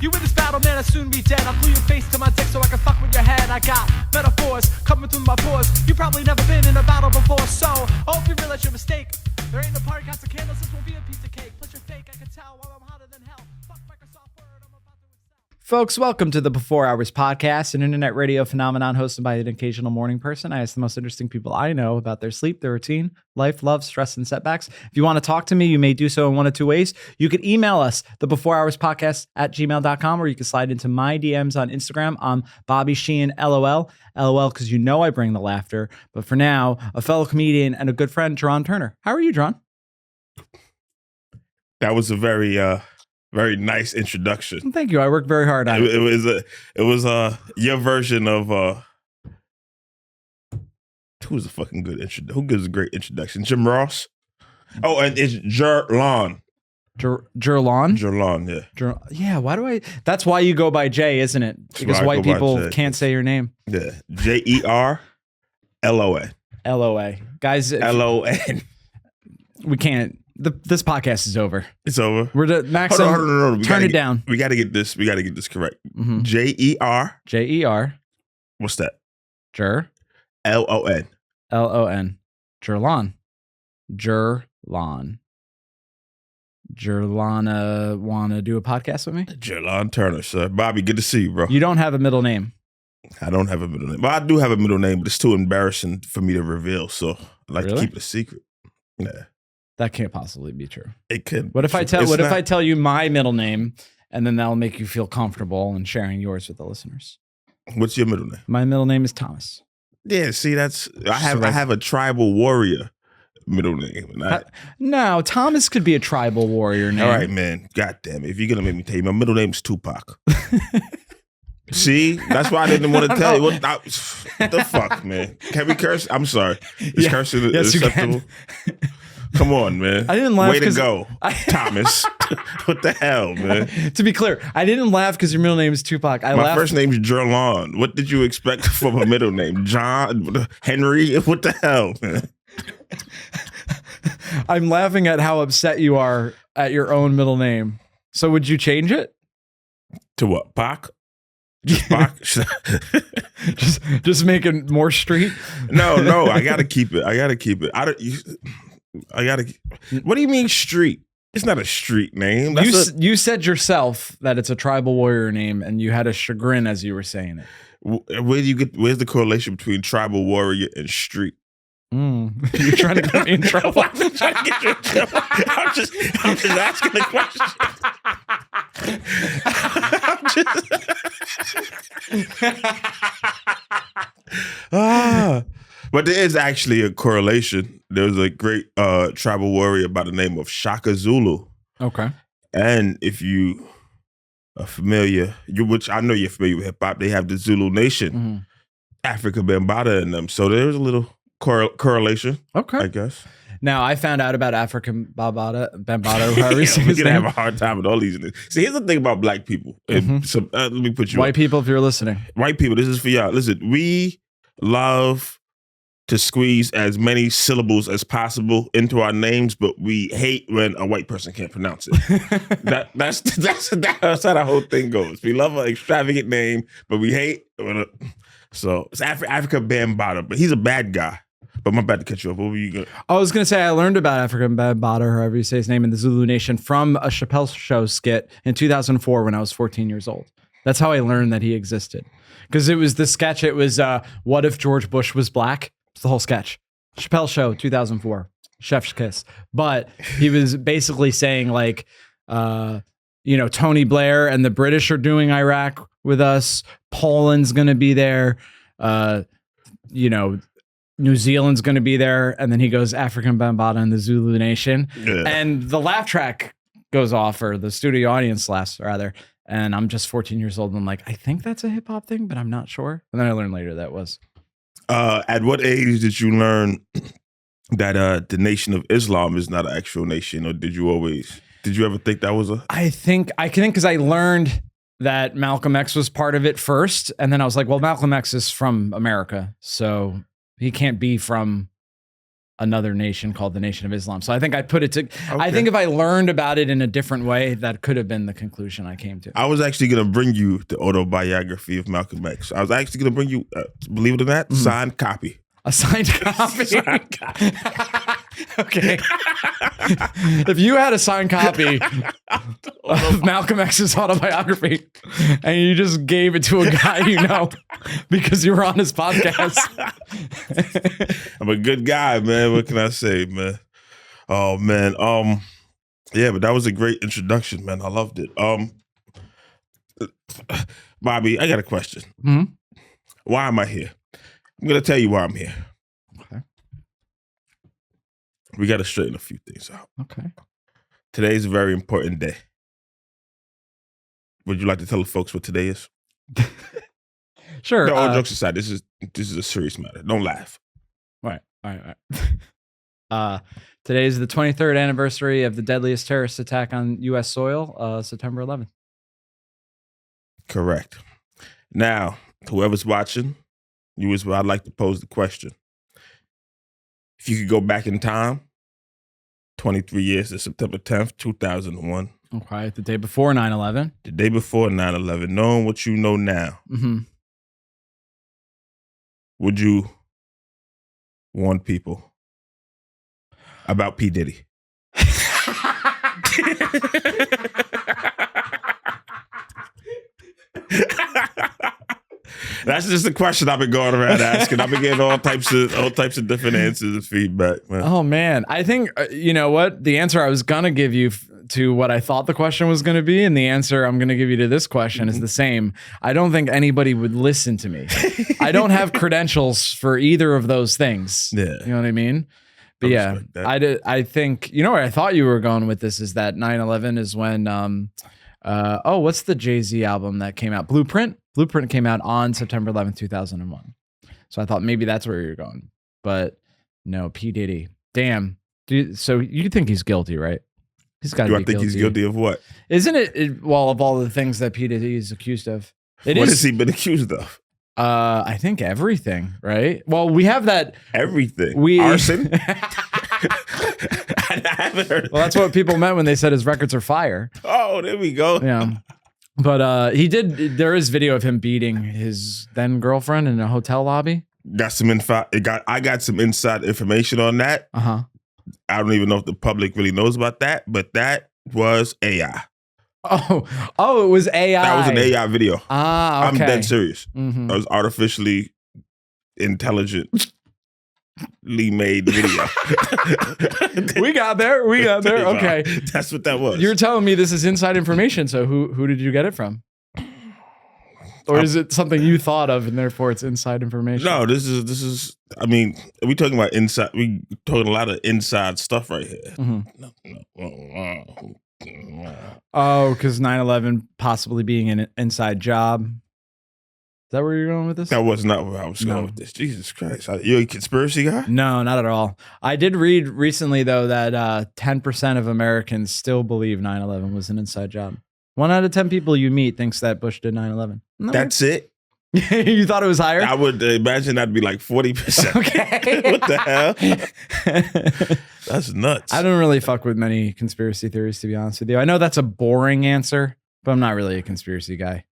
You in this battle, man, I'll soon be dead. I'll glue your face to my dick so I can fuck with your head. I got metaphors coming through my pores. You probably never been in a battle before, so I hope you realize your mistake. There ain't no party, got some candles, this will be a piece of cake. Plus you're fake, I can tell while I'm hotter than hell. Fuck Microsoft Word, I'm about to excel. Folks, welcome to the Before Hours podcast, an internet radio phenomenon hosted by an occasional morning person. I ask the most interesting people I know about their sleep, their routine, life, love, stress, and setbacks. If you want to talk to me, you may do so in one of two ways. You could email us, the Before Hours podcast at gmail.com, or you can slide into my DMs on Instagram. I'm Bobby Sheehan, LOL. LOL, because you know I bring the laughter. But for now, a fellow comedian and a good friend, Jerron Turner. How are you, Jerron? That was a very nice introduction. Thank you. I worked very hard on it. It was your version of who was a fucking good introduction? Who gives a great introduction? Jim Ross. Oh, and it's Jerlon. Jerlon? Yeah. Yeah, why do I? That's why you go by J, isn't it? Because white people can't say your name. Yeah. Jerlon. LOA. Guys, LON. we can't. This podcast is over. It's over. We're to Max. Hold on. Turn it down. We got to get this correct. Mm-hmm. Jer. Jer. What's that? Lon. LON. Jerlon. Jerlana wanna do a podcast with me? Jerlon Turner, sir. Bobby, good to see you, bro. You don't have a middle name. I don't have a middle name. Well, I do have a middle name, but it's too embarrassing for me to reveal. So I like to keep it a secret. Yeah. That can't possibly be true. It could. What if I tell you my middle name, and then that'll make you feel comfortable in sharing yours with the listeners? What's your middle name? My middle name is Thomas. Yeah, see, I have a tribal warrior middle name. No, Thomas could be a tribal warrior name. All right, man. God damn it. If you're gonna make me tell you, my middle name is Tupac. See, that's why I didn't want to tell you. What the fuck, man? Can we curse? I'm sorry. Is cursing acceptable? Come on, man. I didn't laugh. Way to go, Thomas. What the hell, man? To be clear, I didn't laugh because your middle name is Tupac. My first name is Jerlon. What did you expect from a middle name? John? Henry? What the hell, man? I'm laughing at how upset you are at your own middle name. So would you change it? To what? Pac? Just Pac? just make it more street? No. I gotta keep it. What do you mean street? It's not a street name. You said yourself that it's a tribal warrior name, and you had a chagrin as you were saying it. Where's the correlation between tribal warrior and street? You're trying to get me in trouble. I'm not trying to get you in trouble. I'm just asking the question. But there is actually a correlation. There's a great tribal warrior by the name of Shaka Zulu. Okay. And if you are familiar, which I know you're familiar with hip hop, they have the Zulu Nation, Africa Bambaataa in them. So there's a little correlation. Okay. I guess. Now, I found out about African Bambaataa. However you say his we're going to name. have a hard time with all these things. See, here's the thing about black people. So, let me put you White people, if you're listening. White people, this is for y'all. Listen, we love to squeeze as many syllables as possible into our names, but we hate when a white person can't pronounce it. That's how the whole thing goes. We love an extravagant name, but we hate when so it's Africa Bambaataa, but he's a bad guy. But I'm about to cut you off. What were you going to? I was going to say I learned about African Bambaataa, however you say his name, in the Zulu Nation from a Chappelle Show skit in 2004 when I was 14 years old. That's how I learned that he existed. Because it was the sketch. It was, what if George Bush was black? It's the whole sketch. Chappelle Show, 2004. Chef's kiss. But he was basically saying like, Tony Blair and the British are doing Iraq with us. Poland's going to be there. New Zealand's going to be there. And then he goes African Bambaataa and the Zulu Nation. Yeah. And the laugh track goes off, or the studio audience laughs rather. And I'm just 14 years old. And I'm like, I think that's a hip hop thing, but I'm not sure. And then I learned later that was. At what age did you learn that the Nation of Islam is not an actual nation? Or did you ever think that was I can think because I learned that Malcolm X was part of it first. And then I was like, well, Malcolm X is from America. So he can't be from another nation called the Nation of Islam. So I think I put it to, I think if I learned about it in a different way, that could have been the conclusion I came to. I was actually going to bring you the autobiography of Malcolm X. I was actually going to bring you, believe it or not, signed copy. A signed copy? Okay. If you had a signed copy of Malcolm X's autobiography and you just gave it to a guy you know because you were on his podcast. I'm a good guy, man. What can I say, man? Oh, man. Yeah, but that was a great introduction, man. I loved it. Bobby, I got a question. Mm-hmm. Why am I here? I'm going to tell you why I'm here. Okay. We got to straighten a few things out. Okay. Today's a very important day. Would you like to tell the folks what today is? Sure. No, all jokes aside, this is a serious matter. Don't laugh. All right. Today is the 23rd anniversary of the deadliest terrorist attack on U.S. soil, September 11th. Correct. Now, whoever's watching, I'd like to pose the question. If you could go back in time, 23 years to September 10th, 2001. Okay, the day before 9/11. The day before 9/11, knowing what you know now, would you warn people about P. Diddy? That's just a question I've been going around asking. I've been getting all types of different answers and feedback, man. Oh man, I think you know what the answer I was gonna give you to what I thought the question was gonna be, and the answer I'm gonna give you to this question is the same. I don't think anybody would listen to me. I don't have credentials for either of those things. Yeah, you know what I mean. But yeah, I think you know where I thought you were going with this is that 9/11 is when what's the Jay-Z album that came out? Blueprint came out on September 11th, 2001. So I thought maybe that's where you're going. But no, P. Diddy. Damn. So you think he's guilty, right? He's got to be guilty. Do I think he's guilty of what? Isn't it, well, of all the things that P. Diddy is accused of? What has he been accused of? I think everything, right? Well, we have that. Everything. Arson? I haven't heard. Well, that's what people meant when they said his records are fire. Oh, there we go. Yeah. But there is video of him beating his then girlfriend in a hotel lobby. Got some info. I got some inside information on that. Uh-huh. I don't even know if the public really knows about that, but that was AI. Oh, it was AI. That was an AI video. Ah, okay. I'm dead serious. Mm-hmm. That was artificially intelligently made video. We got there. Okay. That's what that was. You're telling me this is inside information. So who did you get it from? Or is it something you thought of and therefore it's inside information? No, this is I mean, we talking about inside, we talking a lot of inside stuff right here. Mm-hmm. Oh, because 9/11 possibly being an inside job. Is that where you're going with this? That was not where I was going with this. Jesus Christ. You're a conspiracy guy? No, not at all. I did read recently, though, that 10% of Americans still believe 9/11 was an inside job. 1 out of 10 people you meet thinks that Bush did 9/11. That's it? You thought it was higher? I would imagine that'd be like 40%. Okay. What the hell? That's nuts. I don't really fuck with many conspiracy theories, to be honest with you. I know that's a boring answer, but I'm not really a conspiracy guy.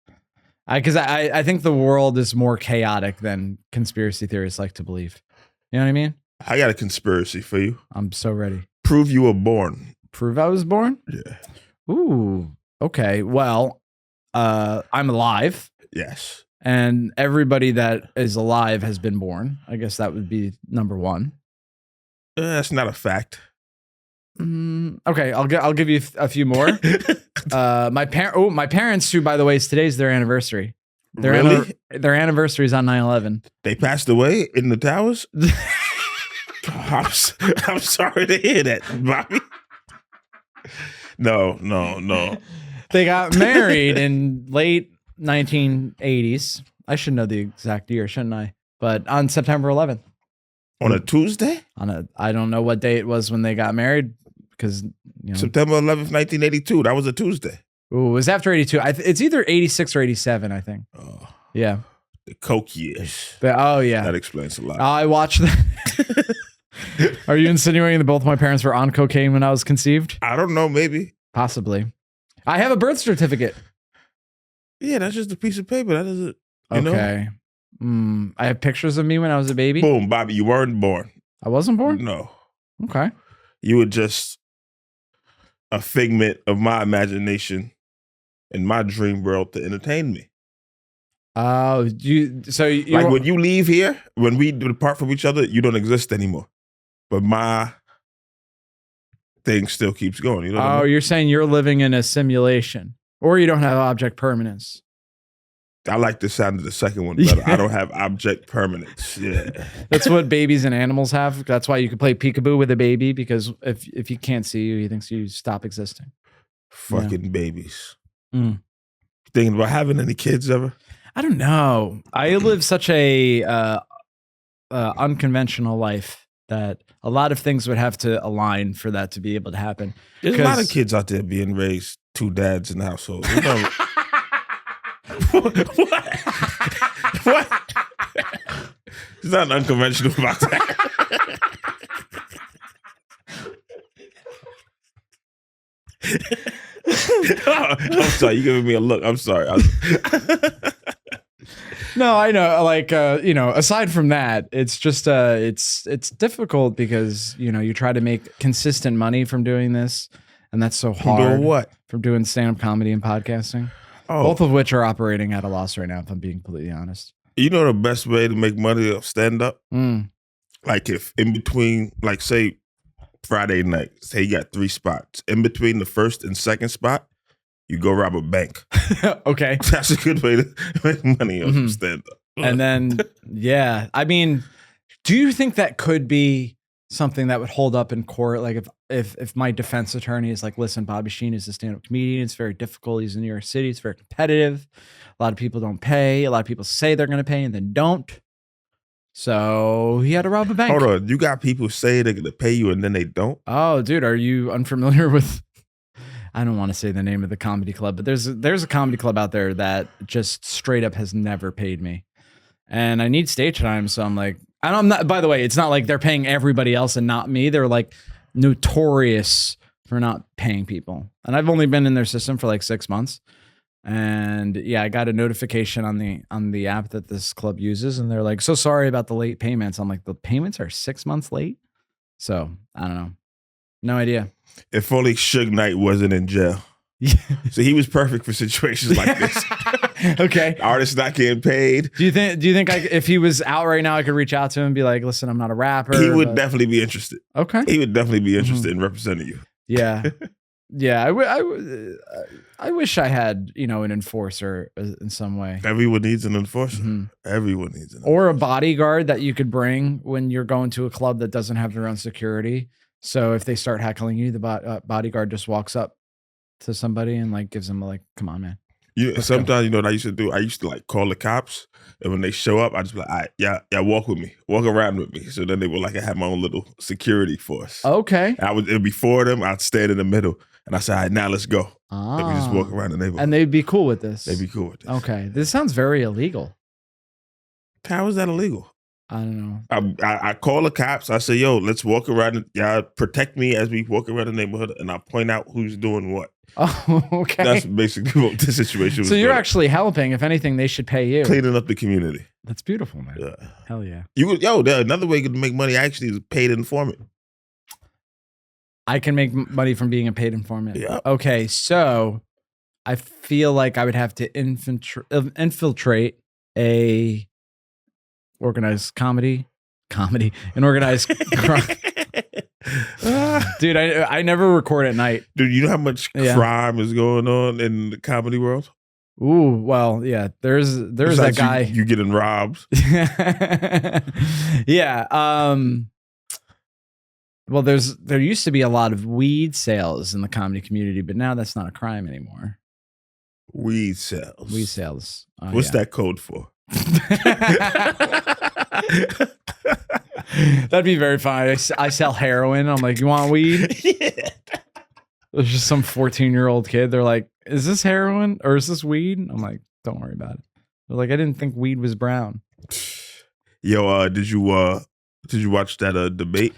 Because I think the world is more chaotic than conspiracy theorists like to believe. You know what I mean? I got a conspiracy for you. I'm so ready. Prove you were born. Prove I was born? Yeah. Ooh. Okay. Well, I'm alive. Yes. And everybody that is alive has been born. I guess that would be number one. That's not a fact. Okay, I'll give you a few more. My parents, who, by the way, today's their anniversary. Really? Their anniversary is on 9/11. They passed away in the towers? I'm sorry to hear that, Bobby. No. They got married in late 1980s. I should know the exact year, shouldn't I? But on September 11th. On a Tuesday? I don't know what day it was when they got married because September 11th, 1982. That was a Tuesday. Ooh, it was after 82. It's either 86 or 87, I think. Oh, yeah. the Coke years. Oh yeah. That explains a lot. I watched that. Are you insinuating that both my parents were on cocaine when I was conceived? I don't know, maybe. Possibly. I have a birth certificate. Yeah, that's just a piece of paper. That doesn't, you know? Okay. I have pictures of me when I was a baby. Boom, Bobby, you weren't born. I wasn't born? No. Okay. You were just a figment of my imagination in my dream world to entertain me. Oh, Like when you leave here, when we depart from each other, you don't exist anymore. But my thing still keeps going. You know what I mean? You're saying you're living in a simulation, or you don't have object permanence. I like the sound of the second one better. I don't have object permanence. Yeah. That's what babies and animals have. That's why you can play peekaboo with a baby, because if he can't see you, he thinks you stop existing. Fucking babies. Mm. Thinking about having any kids ever? I don't know. I live such a unconventional life that a lot of things would have to align for that to be able to happen. There's a lot of kids out there being raised, two dads in the household. You know, what? It's not unconventional about that. I'm sorry, you're giving me a look. I'm sorry. No, I know. Like, aside from that, it's just it's difficult because you try to make consistent money from doing this, and that's so hard. From doing what? From doing stand-up comedy and podcasting. Oh. Both of which are operating at a loss right now, if I'm being completely honest. You know the best way to make money of stand-up? Mm. Like if in between, like say Friday night, say you got 3 spots. In between the first and second spot, you go rob a bank. Okay. That's a good way to make money on stand-up. And then, yeah. I mean, do you think that could be something that would hold up in court? Like if my defense attorney is like, listen, Bobby Sheen is a stand-up comedian. It's very difficult. He's in New York City. It's very competitive. A lot of people don't pay. A lot of people say they're going to pay and then don't. So he had to rob a bank. Hold on. You got people say they're going to pay you and then they don't? Oh, dude, are you unfamiliar with... I don't want to say the name of the comedy club, but there's a comedy club out there that just straight up has never paid me. And I need stage time, so I'm like... And I'm not, by the way, it's not like they're paying everybody else and not me. They're like notorious for not paying people. And I've only been in their system for like 6 months. And yeah, I got a notification on the app that this club uses. And they're like, so sorry about the late payments. I'm like, the payments are 6 months late? So I don't know. No idea. If only Suge Knight wasn't in jail. So he was perfect for situations like this. Okay. Artists not getting paid. Do you think if he was out right now, I could reach out to him and be like, listen, I'm not a rapper. He would definitely be interested. Okay. He would definitely be interested in representing you. Yeah. Yeah. I wish I had, an enforcer in some way. Everyone needs an enforcer. Everyone needs an enforcer. Or a bodyguard that you could bring when you're going to a club that doesn't have their own security. So if they start heckling you, the bodyguard just walks up to somebody and like gives them like, come on, man. Sometimes, you know what I used to do? I used to like call the cops, and when they show up, I just be like, all right, yeah, walk with me, walk around with me. So then they would like, I had my own little security force. Okay. It'd be 4 of them. I'd stand in the middle, and I said, all right, now let's go. Then we just walk around the neighborhood. And they'd be cool with this. They'd be cool with this. Okay. This sounds very illegal. How is that illegal? I don't know. I call the cops. I say, yo, let's walk around. Y'all protect me as we walk around the neighborhood, and I point out who's doing what. Oh, okay. That's basically what the situation was. So you're actually helping. If anything, they should pay you. Cleaning up the community. That's beautiful, man. Yeah. Hell yeah. Another way to make money actually is paid informant. I can make money from being a paid informant. Yeah. Okay, so I feel like I would have to infiltrate a organized an organized crime. Dude, I never record at night. Dude, you know how much crime is going on in the comedy world? Ooh, well, yeah. There's that guy. You getting robbed. Yeah. Well, there used to be a lot of weed sales in the comedy community, but now that's not a crime anymore. Weed sales. Weed sales. Oh, What's that code for? That'd be very fun. I sell heroin. I'm like, you want weed? Yeah. There's just some 14-year-old kid. They're like, is this heroin or is this weed? I'm like, don't worry about it. They're like, I didn't think weed was brown. Yo, did you Did you watch that debate?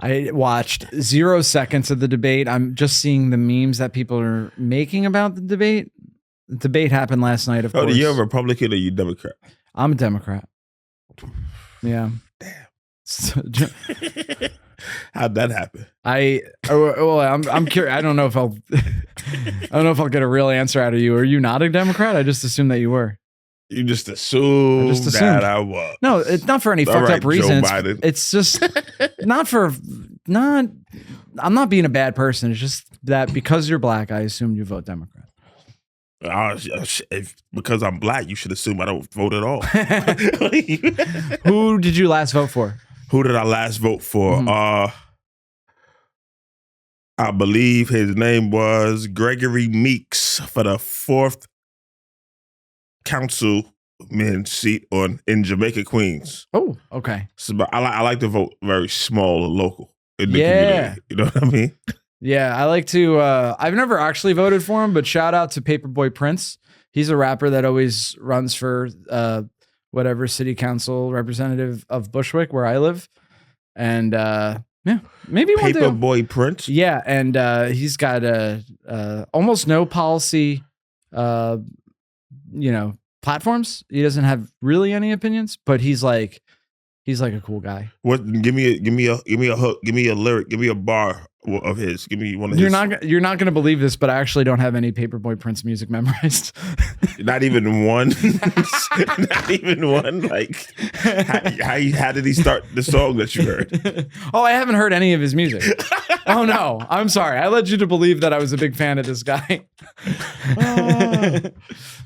I watched 0 seconds of the debate. I'm just seeing the memes that people are making about the debate. The debate happened last night, of course. Are you a Republican or you Democrat? I'm a Democrat. Yeah. Damn. How'd that happen? I'm curious. I don't know if I'll get a real answer out of you. Are you not a Democrat? I just assumed that you were. You just assumed that I was. No, it's not for any All fucked right, up reason. Joe Biden. It's just I'm not being a bad person. It's just that because you're black, I assumed you vote Democrat. Because I'm black, you should assume I don't vote at all. Who did you last vote for? Who did I last vote for? Mhm. I believe his name was Gregory Meeks for the 4th councilman seat in Jamaica, Queens. Oh, okay. So, but I like to vote very small and local in the community. You know what I mean? Yeah, I like to. I've never actually voted for him, but shout out to Paperboy Prince. He's a rapper that always runs for whatever city council representative of Bushwick, where I live. And yeah, maybe one day. Paperboy Prince. Yeah, and he's got almost no policy, platforms. He doesn't have really any opinions, but he's like a cool guy. What? Give me a hook. Give me a lyric. Give me a bar of his. Give me one of his. You're not going to believe this, but I actually don't have any Paperboy Prince music memorized. Not even one. Not even one. Like, how did he start the song that you heard? Oh, I haven't heard any of his music. Oh no, I'm sorry. I led you to believe that I was a big fan of this guy.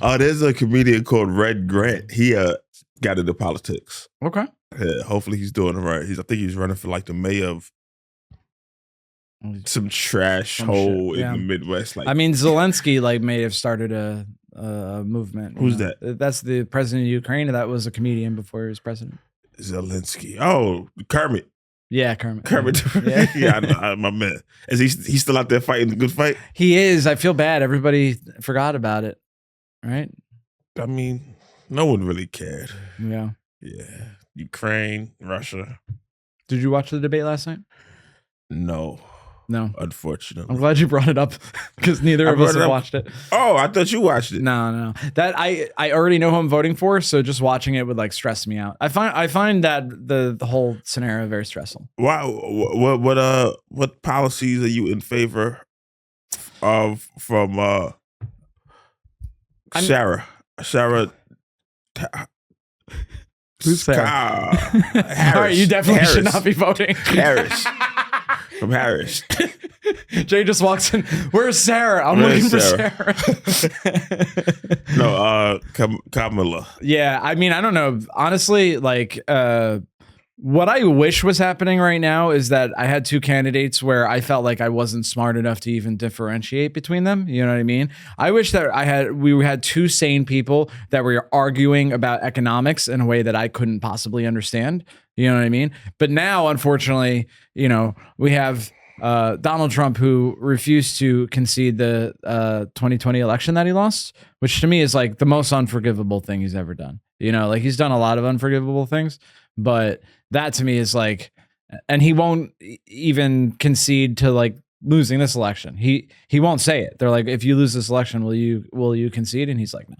There's a comedian called Red Grant. He got into politics. Okay. Hopefully he's doing it right. I think he's running for like the mayor of some trash hole in the Midwest. Like, I mean, Zelensky may have started a movement. Who's that? That's the president of Ukraine. That was a comedian before he was president. Zelensky. Oh, Kermit. Yeah, Kermit. Yeah, I know, my man. Is he still out there fighting the good fight? He is. I feel bad. Everybody forgot about it. Right? I mean, no one really cared. Yeah. Yeah. Ukraine, Russia. Did you watch the debate last night? No, unfortunately. I'm glad you brought it up because neither of us have watched it. Oh, I thought you watched it. No. That I already know who I'm voting for, so just watching it would stress me out. I find that the whole scenario very stressful. Why? What policies are you in favor of from Sarah? Who's Sarah? Harris. All right, you definitely should not be voting. Harris. From Harris. Jay just walks in. Where's Sarah? I'm looking for Sarah. No, Kamala. Yeah, I mean, I don't know. Honestly, what I wish was happening right now is that I had two candidates where I felt like I wasn't smart enough to even differentiate between them. You know what I mean? I wish that we had two sane people that were arguing about economics in a way that I couldn't possibly understand. You know what I mean? But now, unfortunately, we have Donald Trump, who refused to concede the 2020 election that he lost, which to me is the most unforgivable thing he's ever done. He's done a lot of unforgivable things, but that to me is and he won't even concede to losing this election. He won't say it. They're if you lose this election, will you concede? And he's no.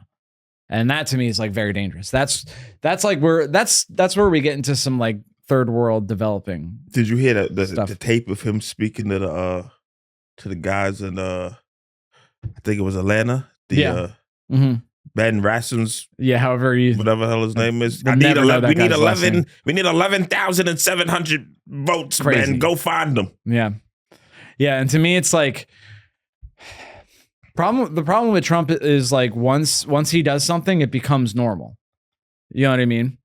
And that to me is very dangerous. That's where we get into some third world developing. Did you hear the tape of him speaking to the guys in I think it was Atlanta? Ben Rasson's, however whatever the hell his name is. We need 11,700 votes, crazy. man. Go find them. Yeah. And to me, it's the problem with Trump is once he does something, it becomes normal. You know what I mean?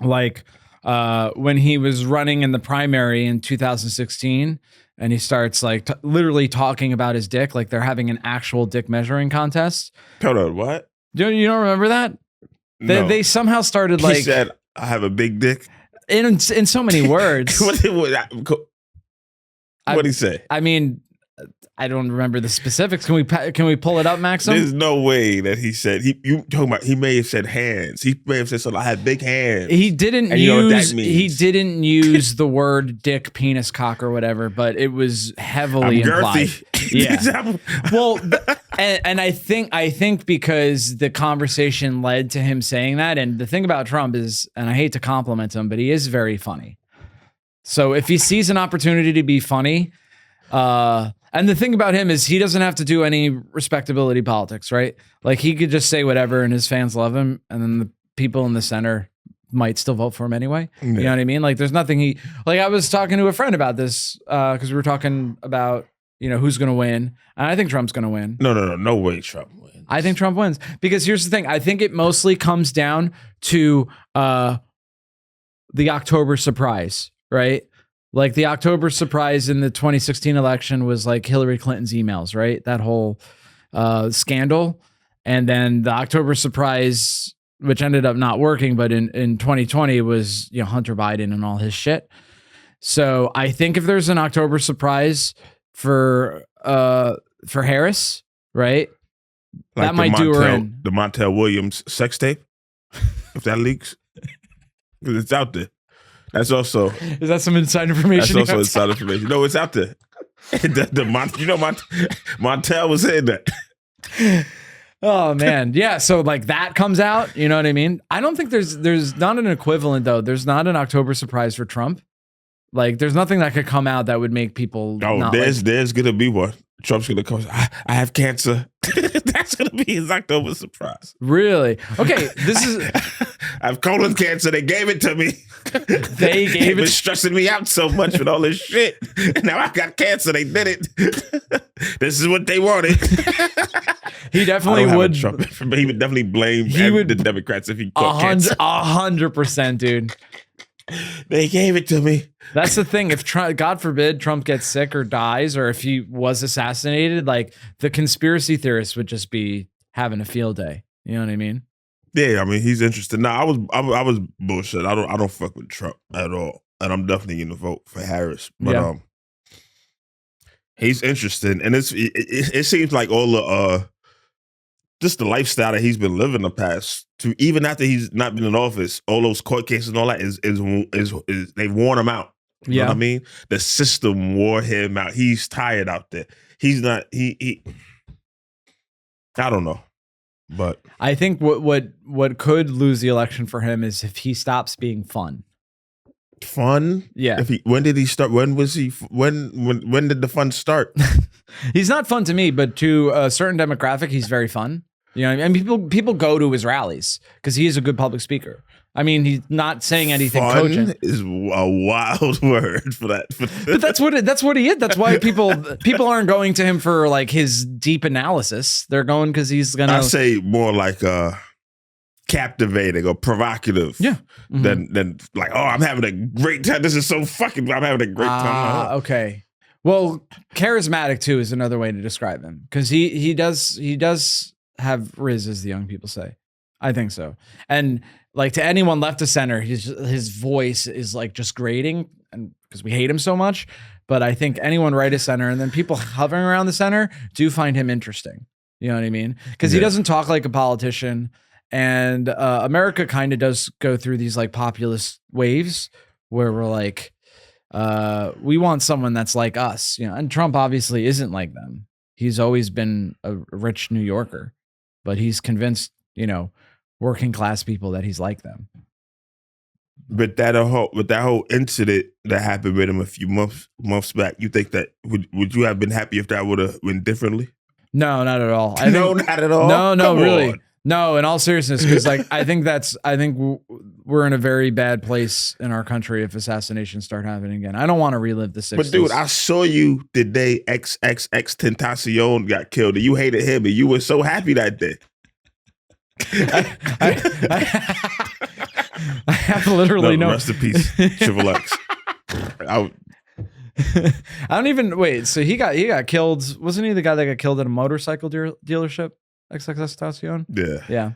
When he was running in the primary in 2016 and he starts literally talking about his dick, they're having an actual dick measuring contest. Hold on, what? You don't remember that? No. They somehow started He said, I have a big dick. In so many words. What'd he say? I mean, I don't remember the specifics. Can we pull it up, Maxim? There's no way that he said you talking about. He may have said hands. He may have said something. I have big hands. He didn't And you know what use that means. he didn't use the word dick, penis, cock, or whatever, but it was heavily I'm implied. girthy. Yeah. Well, and I think because the conversation led to him saying that, and the thing about Trump is, and I hate to compliment him, but he is very funny. So if he sees an opportunity to be funny, and the thing about him is he doesn't have to do any respectability politics, right? Like he could just say whatever and his fans love him, and then the people in the center might still vote for him anyway. Yeah. You know what I mean? Like there's nothing I was talking to a friend about this because we were talking about, who's going to win. And I think Trump's going to win. No way Trump wins. I think Trump wins because here's the thing. I think it mostly comes down to the October surprise, right? Like the October surprise in the 2016 election was like Hillary Clinton's emails, right? That whole scandal. And then the October surprise, which ended up not working, but in 2020 was, Hunter Biden and all his shit. So I think if there's an October surprise for Harris, right? Like that might do her in. The Montel Williams sex tape, if that leaks. Because it's out there. That's also... Is that some inside information? That's also inside information. No, it's out there. Montel was saying that. Oh man. Yeah. So like that comes out, you know what I mean? I don't think there's not an equivalent though. There's not an October surprise for Trump. Like there's nothing that could come out that would make people. There's gonna be one. Trump's gonna come. I have cancer. That's gonna be his October surprise. Really? Okay. This is. I have colon cancer. They gave it to me. They gave it. Been stressing me out so much with all this shit. Now I got cancer. They did it. This is what they wanted. He definitely would. He would definitely blame the Democrats if he caught cancer. 100%, dude. They gave it to me. That's the thing. If God forbid Trump gets sick or dies, or if he was assassinated, like the conspiracy theorists would just be having a field day. You know what I mean? Yeah, I mean he's interested. Nah, I was bullshit. I don't fuck with Trump at all, and I'm definitely gonna vote for Harris. But he's interested, and it seems like all the just the lifestyle that he's been living the past even after he's not been in office, all those court cases and all that is they've worn him out. You know what I mean? The system wore him out. He's tired out there. He's not he I don't know. But I think what could lose the election for him is if he stops being fun. Fun? Yeah. When did he start? When was he? When did the fun start? He's not fun to me, but to a certain demographic, he's very fun. You know what I mean? And people go to his rallies because he is a good public speaker. I mean, he's not saying anything Fun cogent. Is a wild word for that. But that's what he is. That's why people aren't going to him for like his deep analysis. They're going because he's gonna. I say more like captivating or provocative. Yeah. Than like, oh, I'm having a great time. This is so fucking. I'm having a great time. Okay. Well, charismatic too is another way to describe him because he does have riz, as the young people say. I think so. And like to anyone left of center, his voice is like just grating, and because we hate him so much. But I think anyone right of center, and then people hovering around the center do find him interesting. You know what I mean? Because he doesn't talk like a politician, and America kind of does go through these like populist waves where we're like, we want someone that's like us, you know. And Trump obviously isn't like them. He's always been a rich New Yorker, but he's convinced, working class people that he's like them. But that whole incident that happened with him a few months back, you think that would you have been happy if that would have went differently? No, not at all. Not at all. No, Come really. on. No, in all seriousness, because like I think we're in a very bad place in our country if assassinations start happening again. I don't want to relive the 60s. But dude, I saw you the day XXX Tentacion got killed, and you hated him, and you were so happy that day. I have literally no. Rest in peace, Triple X. I don't even wait. So he got killed. Wasn't he the guy that got killed at a motorcycle dealership? XXX. Yeah.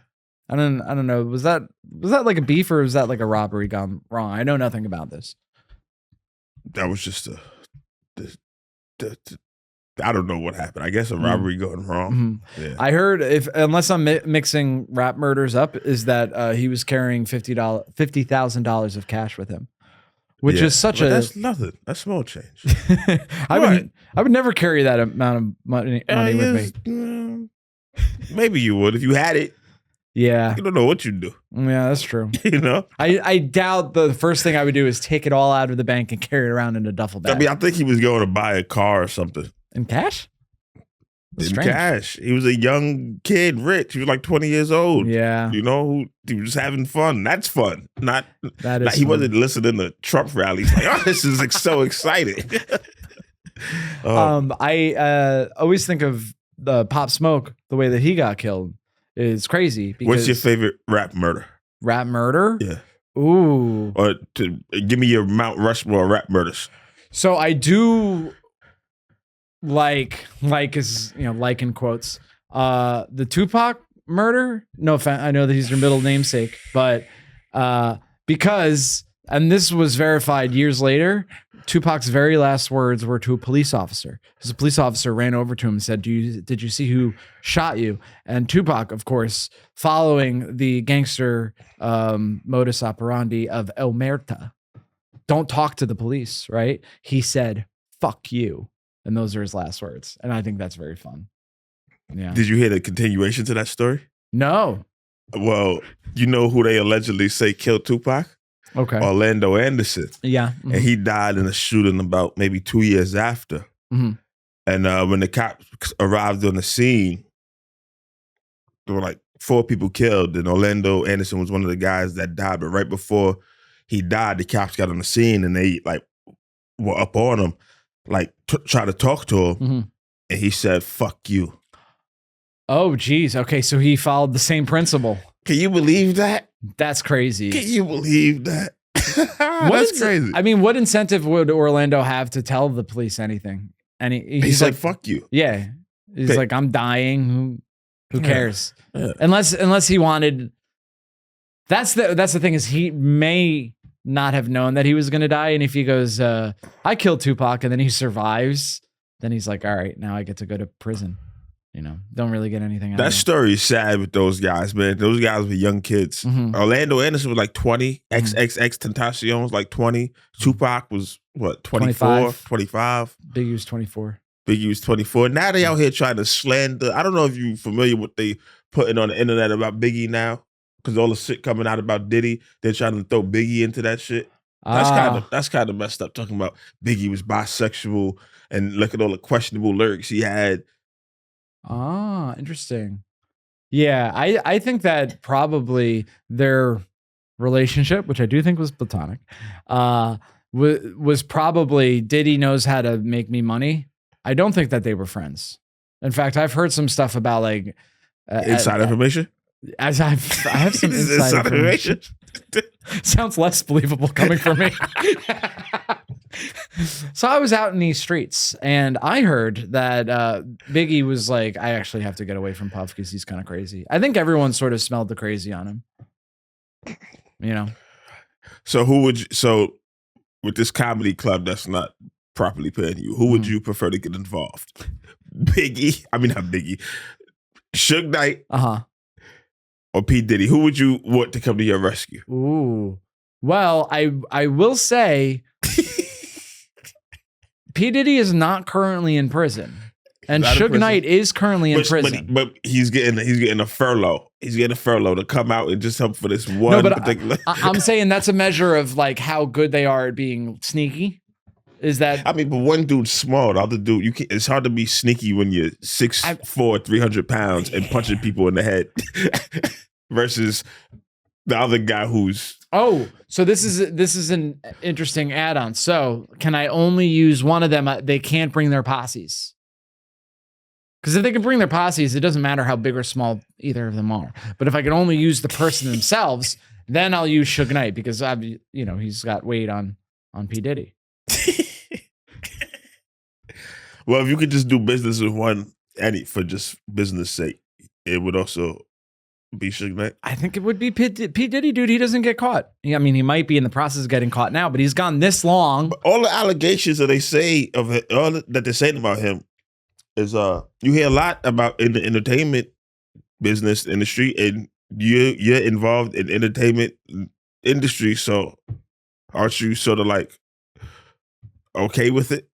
I don't know. Was that like a beef or was that like a robbery gone wrong? I know nothing about this. That was just I don't know what happened. I guess a robbery going wrong. Yeah. I heard unless I'm mixing rap murders up, is that he was carrying $50,000 of cash with him, which is such that's nothing. That's small change. I would never carry that amount of money with me. Maybe you would if you had it. Yeah. You don't know what you'd do. Yeah, that's true. You know? I doubt the first thing I would do is take it all out of the bank and carry it around in a duffel bag. I mean, I think he was going to buy a car or something. In cash? That's In strange. cash. He was a young kid, rich. He was like 20 years old. Yeah. You know, he was just having fun. That's fun. That is he fun. wasn't listening to Trump rallies like, oh, this is like so exciting. I always think of the Pop Smoke, the way that he got killed is crazy. Because What's your favorite rap murder? Rap murder? Yeah. Ooh. Or give me your Mount Rushmore rap murders. So I do like is, like in quotes, the Tupac murder. No offense, I know that he's your middle namesake, but because, and this was verified years later, Tupac's very last words were to a police officer. Because a police officer ran over to him and said, did you see who shot you? And Tupac, of course, following the gangster modus operandi of El Merta, don't talk to the police, right? He said, fuck you. And those are his last words. And I think that's very fun. Yeah. Did you hear the continuation to that story? No. Well, you know who they allegedly say killed Tupac? Okay. Orlando Anderson. Yeah. And he died in a shooting about maybe 2 years after. And when the cops arrived on the scene, there were like 4 people killed, and Orlando Anderson was one of the guys that died. But right before he died, the cops got on the scene and they like were up on him, like try to talk to him, and he said, "Fuck you." Oh, geez. Okay, so he followed the same principle. Can you believe that? That's crazy. Can you believe that? That's crazy. I mean, what incentive would Orlando have to tell the police anything? And he's like, "Fuck you." Yeah, he's like, "I'm dying. Who cares?" Yeah. Unless he wanted. That's the thing, is he may not have known that he was going to die, and if he goes, "I killed Tupac," and then he survives, then he's like, "All right, now I get to go to prison." Don't really get anything out of it. That story is sad with those guys, man. Those guys were young kids. Orlando Anderson was like 20. XXX Tentacion was like 20. Tupac was, what, 24? 25. Biggie was 24. Biggie was 24. Now they out here trying to slander. I don't know if you're familiar with what they putting on the internet about Biggie now, because all the shit coming out about Diddy, they're trying to throw Biggie into that shit. That's kind of messed up, talking about Biggie was bisexual and look at all the questionable lyrics he had. Interesting. Yeah, I think that probably their relationship, which I do think was platonic, was probably Diddy knows how to make me money. I don't think that they were friends. In fact, I've heard some stuff about like inside information. I have some inside information. Sounds less believable coming from me. So I was out in these streets and I heard that Biggie was like, I actually have to get away from Puff because he's kind of crazy. I think everyone sort of smelled the crazy on him. So so with this comedy club that's not properly paying you, who would you prefer to get involved? Biggie? I mean, not Biggie. Suge Knight? Or P. Diddy? Who would you want to come to your rescue? Ooh. Well, I will say P. Diddy is not currently in prison. And Suge Knight is currently in prison. But he's getting a furlough. He's getting a furlough to come out and just help for this one particular. I'm saying that's a measure of like how good they are at being sneaky. Is that? I mean, but one dude's small. The other dude, it's hard to be sneaky when you're 6'4", 300 pounds and punching people in the head versus the other guy who's. Oh, so this is an interesting add-on. So can I only use one of them? They can't bring their posses. Because if they can bring their posses, it doesn't matter how big or small either of them are. But if I can only use the person themselves, then I'll use Suge Knight because he's got weight on P. Diddy. Well, if you could just do business with one, for just business sake, it would also be Suge Knight. I think it would be P. Diddy, dude. He doesn't get caught. I mean, he might be in the process of getting caught now, but he's gone this long. But all the allegations that they say of it, all that they're saying about him, is you hear a lot about in the entertainment business industry, and you're involved in entertainment industry, so aren't you sort of like okay with it?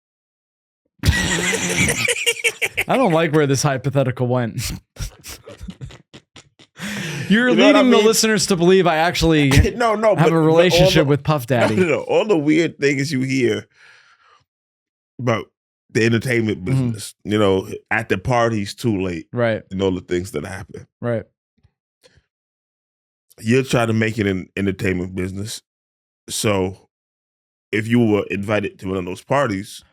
I don't like where this hypothetical went. You're You know what I leading the mean? listeners to believe I actually no, have but a relationship all with Puff Daddy. No, all the weird things you hear about the entertainment business, you know, at the parties too late, Right, and all the things that happen. right. You're trying to make it an entertainment business. So if you were invited to one of those parties,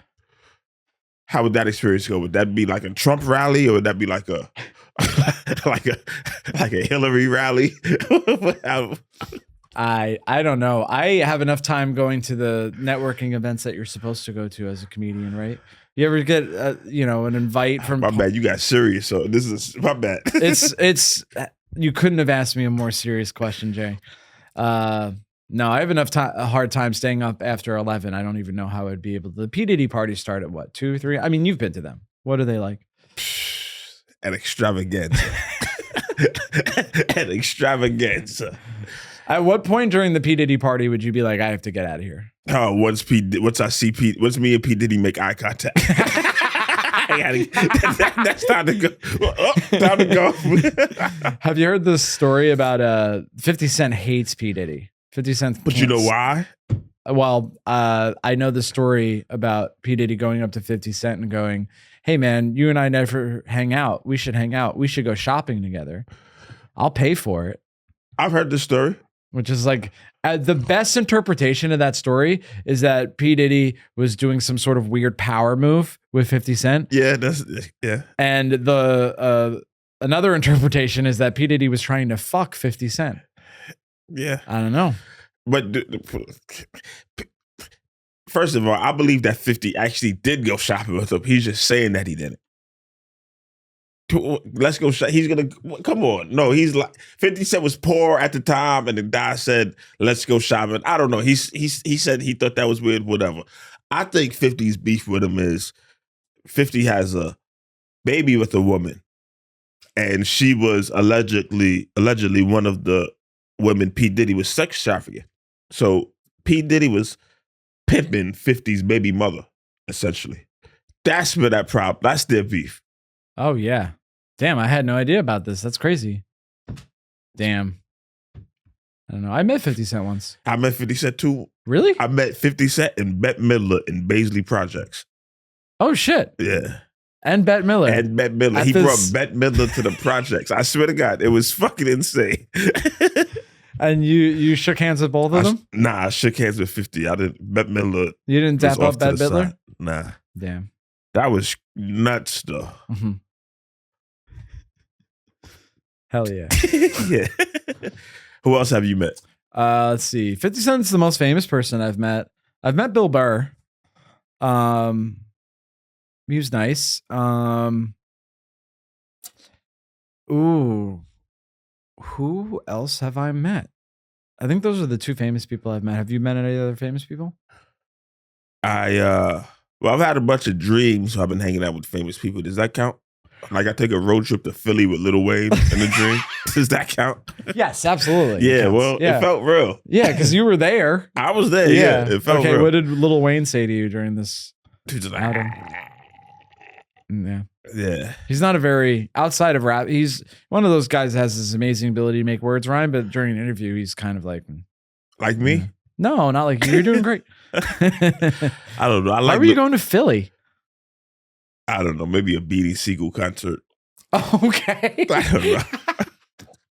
how would that experience go? Would that be like a Trump rally, or would that be like a like a Hillary rally? I don't know. I have enough time going to the networking events that you're supposed to go to as a comedian, right? You ever get an invite from My bad, you got serious. So this is my bad. it's you couldn't have asked me a more serious question, Jay. No, I have enough time, a hard time staying up after 11. I don't even know how I'd be able to. The P. Diddy parties start at what, 2, 3? I mean, you've been to them. What are they like? An extravaganza. An extravaganza. At what point during the P. Diddy party would you be like, I have to get out of here? Oh, once me and P. Diddy make eye contact. That's time to go. Time to go. Have you heard this story about 50 Cent hates P. Diddy? 50 Cent. But you know why? Well, I know the story about P. Diddy going up to 50 Cent and going, hey, man, you and I never hang out. We should hang out. We should go shopping together. I'll pay for it. I've heard this story. Which is like the best interpretation of that story is that P. Diddy was doing some sort of weird power move with 50 Cent. Yeah, And the another interpretation is that P. Diddy was trying to fuck 50 Cent. Yeah. I don't know. But first of all, I believe that 50 actually did go shopping with him. He's just saying that he didn't. Let's go. He's gonna come on. No, he's like 50 Cent was poor at the time, and the guy said, "Let's go shopping." I don't know. He said he thought that was weird. Whatever. I think 50's beef with him is 50 has a baby with a woman, and she was allegedly one of the women P. Diddy was sex trafficking. So P. Diddy was pimping 50's baby mother, essentially. That's where that problem. That's their beef. Oh yeah. Damn, I had no idea about this. That's crazy. Damn. I don't know. I met 50 Cent once. I met 50 Cent too. Really? I met 50 Cent and Bette Midler in Baisley Projects. Oh shit. Yeah. And Bette Midler. And Bette Midler. He brought Bette Midler to the projects. I swear to God, it was fucking insane. And you shook hands with both of them? Nah, I shook hands with 50. I didn't. Bette Midler. You didn't dap up Bette Midler? Side. Nah. Damn. That was nuts though. Mm-hmm. Hell yeah. Yeah. Who else have you met? Let's see. 50 Cent's the most famous person I've met. I've met Bill Burr. He was nice. Ooh. Who else have I met? I think those are the two famous people I've met. Have you met any other famous people? I've had a bunch of dreams, so I've been hanging out with famous people. Does that count? Like I take a road trip to Philly with Lil Wayne in a dream. Does that count? Yes, absolutely. Yeah, it felt real. Yeah, because you were there. I was there. Yeah, it felt real. What did Lil Wayne say to you during this outing? Yeah. He's not a very, outside of rap, he's one of those guys that has this amazing ability to make words rhyme, but during an interview, he's kind of like me? No, not like you. You're doing great. I don't know. Why were you going to Philly? I don't know. Maybe a Beanie Siegel concert. Okay. I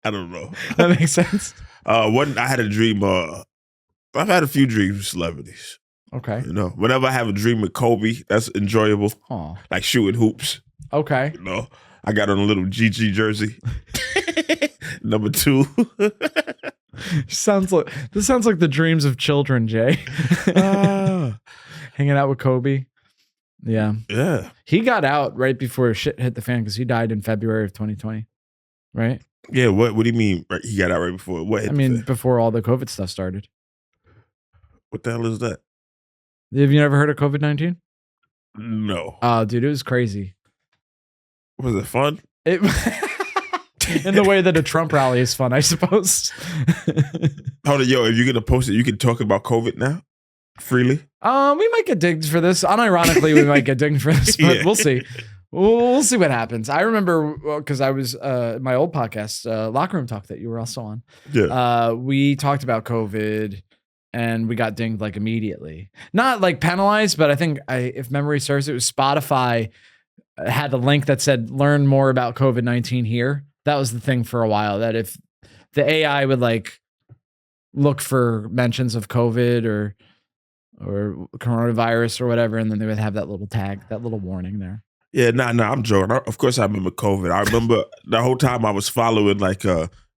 don't know. That makes sense. I had a dream. I've had a few dreams with celebrities. Okay. You know, whenever I have a dream with Kobe, that's enjoyable. Aww. Like shooting hoops. Okay. You know, I got on a little GG jersey. Number 2. This sounds like the dreams of children, Jay. Hanging out with Kobe. Yeah. Yeah. He got out right before shit hit the fan because he died in February of 2020. Right? Yeah. What do you mean he got out right before? What hit the fan? Before all the COVID stuff started. What the hell is that? Have you never heard of COVID-19? No. Oh, dude, it was crazy. Was it fun? It, in the way that a Trump rally is fun, I suppose. Hold on, yo, if you're gonna post it, you can talk about COVID now freely. We might get dinged for this. Unironically, we might get dinged for this, but Yeah. we'll see. We'll see what happens. I remember because I was my old podcast, Locker Room Talk, that you were also on. Yeah. We talked about COVID, and we got dinged like immediately. Not like penalized, but I think if memory serves, it was Spotify had a link that said "Learn more about COVID-19 here." That was the thing for a while. That if the AI would like look for mentions of COVID or coronavirus or whatever, and then they would have that little tag, that little warning there. Yeah, I'm joking. Of course, I remember COVID. I remember the whole time I was following like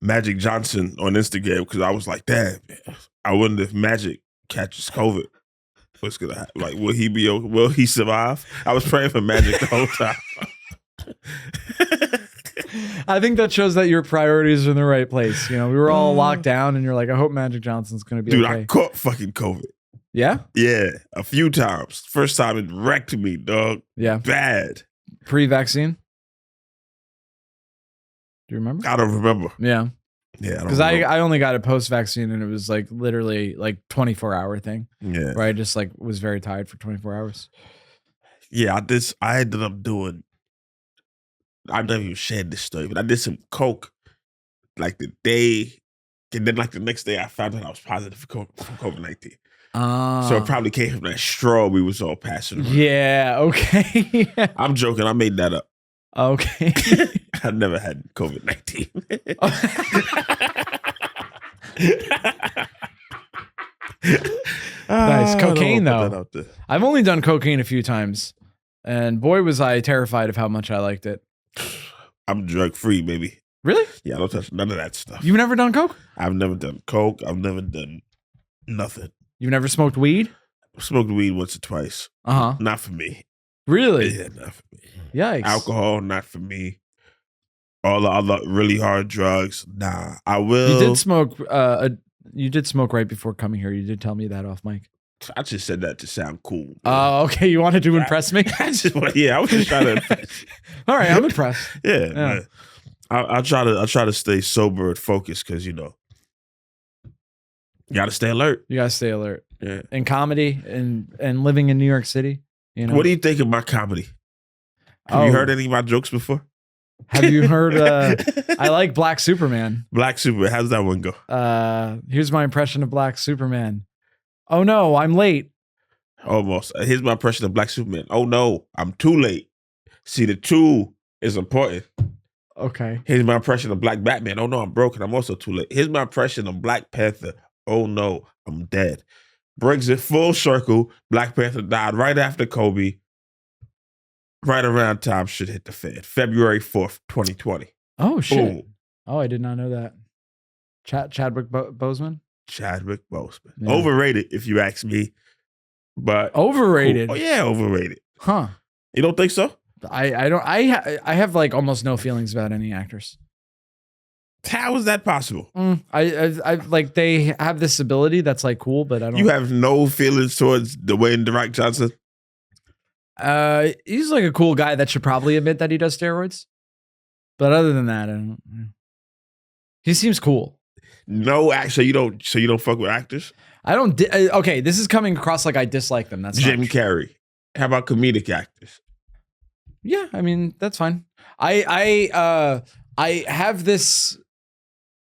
Magic Johnson on Instagram because I was like, damn, I wonder if Magic catches COVID. What's gonna happen? Like, will he survive? I was praying for Magic the whole time. I think that shows that your priorities are in the right place. You know, we were all locked down, and you're like, I hope Magic Johnson's going to be Dude, okay. I caught fucking COVID. Yeah? Yeah, a few times. First time it wrecked me, dog. Yeah. Bad. Pre-vaccine? Do you remember? I don't remember. Yeah. Yeah, Because I only got it post-vaccine, and it was like literally like 24-hour thing. Yeah. Where I just like was very tired for 24 hours. Yeah, I ended up doing, I've never even shared this story, but I did some coke like the day, and then like the next day I found out I was positive for COVID-19. So it probably came from that straw we was all passing around. Yeah, okay. I'm joking, I made that up. Okay. I've never had COVID-19. Nice. Cocaine, I don't wanna put though. that out there. I've only done cocaine a few times, and boy, was I terrified of how much I liked it. I'm drug free, baby. Really? Yeah, I don't touch none of that stuff. You've never done coke? I've never done coke. I've never done nothing. You've never smoked weed? Smoked weed once or twice. Uh-huh. Not for me. Really? Yeah, not for me. Yikes. Alcohol, not for me. All the other really hard drugs, nah. I will. You did smoke right before coming here. You did tell me that off mic. I just said that to sound cool. Oh, okay. You wanted to impress me? I was just trying to impress. All right, I'm impressed. Yeah, Yeah. man. I try to stay sober and focused because you gotta stay alert. You gotta stay alert. Yeah. In comedy and living in New York City. You know. What do you think of my comedy? Have you heard any of my jokes before? Have you heard I like Black Superman. Black Superman, how's that one go? Here's my impression of Black Superman. Oh no, I'm late. Almost. Here's my impression of Black Superman. Oh no, I'm too late. See, the two is important. Okay. Here's my impression of Black Batman. Oh no, I'm broken. I'm also too late. Here's my impression of Black Panther. Oh no, I'm dead. Brings it full circle. Black Panther died right after Kobe. Right around time shit hit the fan. February 4th, 2020. Oh shit. Boom. Oh, I did not know that. Chadwick Boseman? Chadwick Boseman. Yeah. Overrated, if you ask me. But Overrated. cool. Oh yeah, overrated. Huh. You don't think so? I have like almost no feelings about any actors. How is that possible? I like they have this ability that's like cool, but I don't. You have no feelings towards Dwayne The Rock Johnson? He's like a cool guy that should probably admit that he does steroids. But other than that, I don't. He seems cool. No, actually, you don't. So you don't fuck with actors? I don't. Okay, this is coming across like I dislike them. That's Jim not true. Carrey. How about comedic actors? Yeah, I mean that's fine. I have this.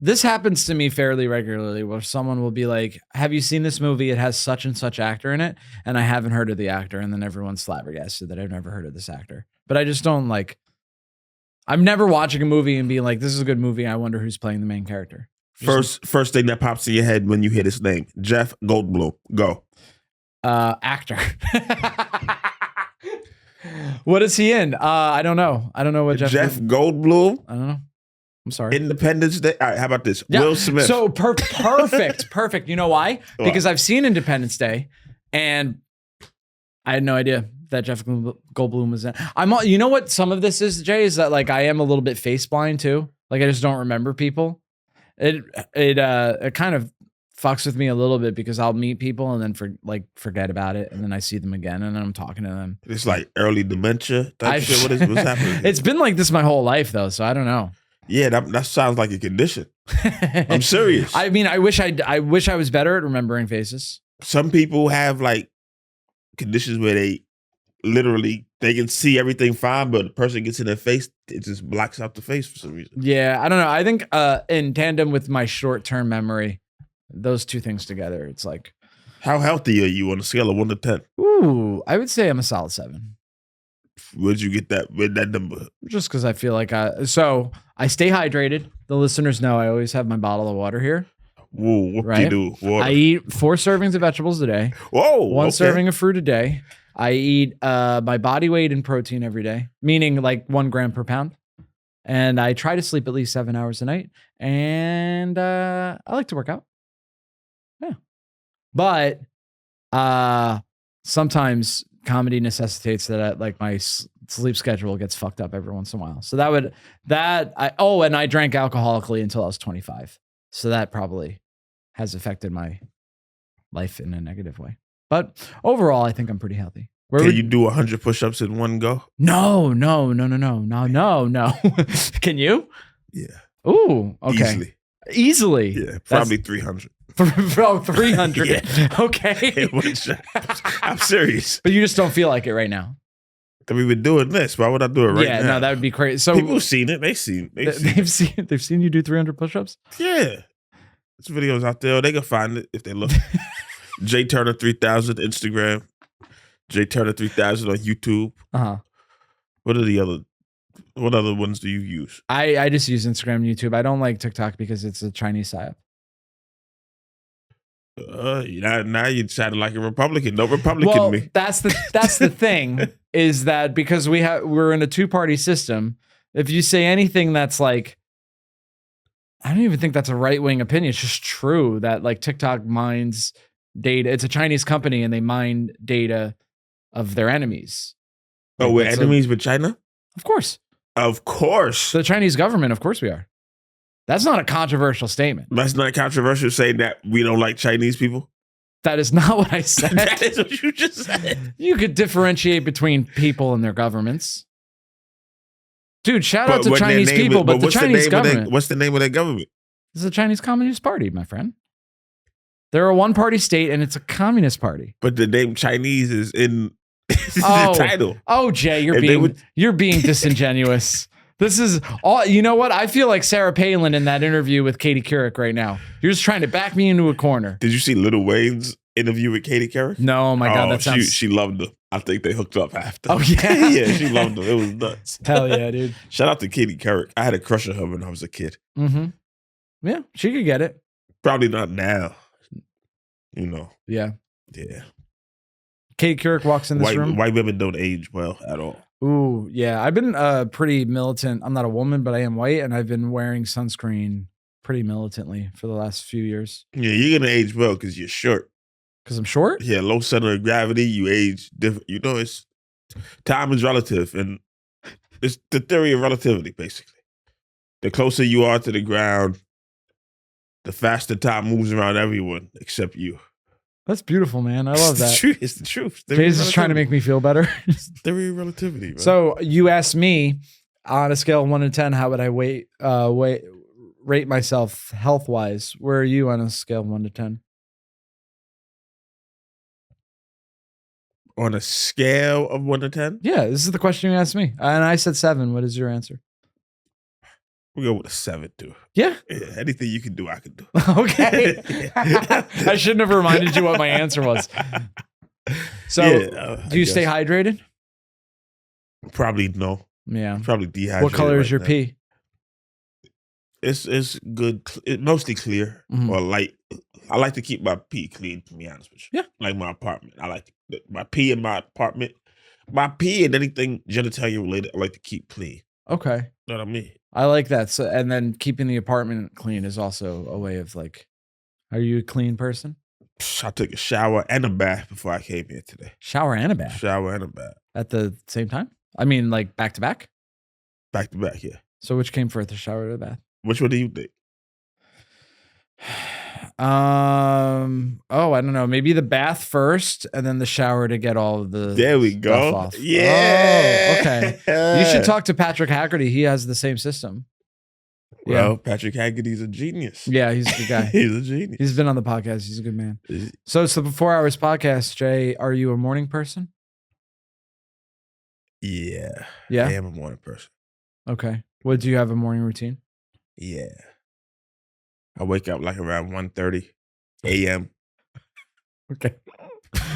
This happens to me fairly regularly, where someone will be like, "Have you seen this movie? It has such and such actor in it," and I haven't heard of the actor, and then everyone's flabbergasted that I've never heard of this actor. But I just don't like. I'm never watching a movie and being like, "This is a good movie. I wonder who's playing the main character." First thing that pops in your head when you hear this name, Jeff Goldblum. Go. Actor. What is he in? I don't know. I don't know what Jeff Goldblum. I don't know. I'm sorry. Independence Day. All right, how about this? Yeah. Will Smith. So perfect. You know why? Because I've seen Independence Day, and I had no idea that Jeff Goldblum was in. You know what? Some of this is, Jay, is that like I am a little bit face blind too. Like I just don't remember people. It kind of fucks with me a little bit because I'll meet people and then forget about it, and then I see them again and then I'm talking to them. It's like early dementia type shit. What's happening? It's been like this my whole life though, so I don't know. Yeah, that sounds like a condition. I'm serious. I mean, I wish I was better at remembering faces. Some people have like conditions where they can see everything fine, but the person gets in their face, it just blocks out the face for some reason. Yeah, I don't know. I think in tandem with my short-term memory, those two things together, it's like. How healthy are you on a scale of 1 to 10? Ooh, I would say I'm a solid 7. Where'd you get that number? Just because I feel like I stay hydrated. The listeners know I always have my bottle of water here. Whoa, what do you do? Water. I eat 4 servings of vegetables a day. Whoa, 1 serving of fruit a day. I eat my body weight in protein every day, meaning like 1 gram per pound. And I try to sleep at least 7 hours a night. And I like to work out. Yeah. But sometimes comedy necessitates that my sleep schedule gets fucked up every once in a while. So and I drank alcoholically until I was 25. So that probably has affected my life in a negative way. But overall, I think I'm pretty healthy. Can you do 100 push-ups in one go? No. Can you? Yeah. Ooh, okay. Easily. Yeah, probably 300. Bro, 300. Yeah. Okay. I'm serious. But you just don't feel like it right now. We've been doing this. Why would I do it right now? Yeah, no, that would be crazy. So people have seen it. They've seen you do 300 push-ups? Yeah. There's videos out there. They can find it if they look. J Turner 3000 Instagram. J Turner 3000 on YouTube. Uh-huh. What other ones do you use? I just use Instagram and YouTube. I don't like TikTok because it's a Chinese psyop. Now you sounded like a Republican. No Republican me. That's the thing is that because we're in a 2-party system, if you say anything that's like, I don't even think that's a right-wing opinion. It's just true that like TikTok mines data. It's a Chinese company and they mine data of their enemies. Oh, we're enemies with China? Of course. Of course. The Chinese government, of course we are. That's not a controversial statement. That's not controversial saying that we don't like Chinese people? That is not what I said. That is what you just said. You could differentiate between people and their governments. Dude, shout out to Chinese people, but the Chinese government. What's the name of their government? It's the Chinese Communist Party, my friend. They're a 1-party state and it's a communist party. But the name Chinese is in the title. Oh, Jay, you're being disingenuous. This is all, you know what? I feel like Sarah Palin in that interview with Katie Couric right now. You're just trying to back me into a corner. Did you see Lil Wayne's interview with Katie Couric? No, oh my God, that sounds... She loved him. I think they hooked up after. Oh, yeah? Yeah, she loved him. It was nuts. Hell yeah, dude. Shout out to Katie Couric. I had a crush on her when I was a kid. Mm-hmm. Yeah, she could get it. Probably not now. You know. Yeah. Yeah. Katie Couric walks in this room. White women don't age well at all. Ooh, yeah. I've been pretty militant. I'm not a woman, but I am white, and I've been wearing sunscreen pretty militantly for the last few years. Yeah, you're gonna age well because you're short. Because I'm short? Yeah, low center of gravity. You age different. You know, it's time is relative, and it's the theory of relativity. Basically, the closer you are to the ground, the faster time moves around everyone except you. That's beautiful, man. I love that. It's the truth. Jay's just trying to make me feel better. Theory of relativity, bro. So you asked me on a scale of 1 to 10, how would I rate myself health-wise? Where are you on a scale of 1 to 10? On a scale of 1 to 10? Yeah, this is the question you asked me. And I said 7. What is your answer? We'll go with a 7, too. Yeah? Yeah, anything you can do, I can do. Okay. I shouldn't have reminded you what my answer was. So, do you stay hydrated? Probably no. Yeah. Probably dehydrated. What color is your pee? It's good. It's mostly clear or light. I like to keep my pee clean, to be honest with you. Yeah. Like my apartment. I like my pee in my apartment. My pee and anything genitalia related, I like to keep clean. Okay. You know what I mean? I like that. So, and then keeping the apartment clean is also a way of like, are you a clean person? I took a shower and a bath before I came here today. Shower and a bath? Shower and a bath. At the same time? I mean, like back to back? Back to back, yeah. So which came first, the shower or the bath? Which one do you think? Oh, I don't know. Maybe the bath first and then the shower to get all of the There we stuff go. off. Yeah. Oh, okay. You should talk to Patrick Haggerty. He has the same system. Well, Patrick Haggerty's a genius. Yeah, he's a good guy. He's a genius. He's been on the podcast. He's a good man. So it's the 4 Hours podcast. Jay, are you a morning person? Yeah. Yeah? I am a morning person. Okay. What do you have a morning routine? Yeah. I wake up like around 1:30 a.m. Okay.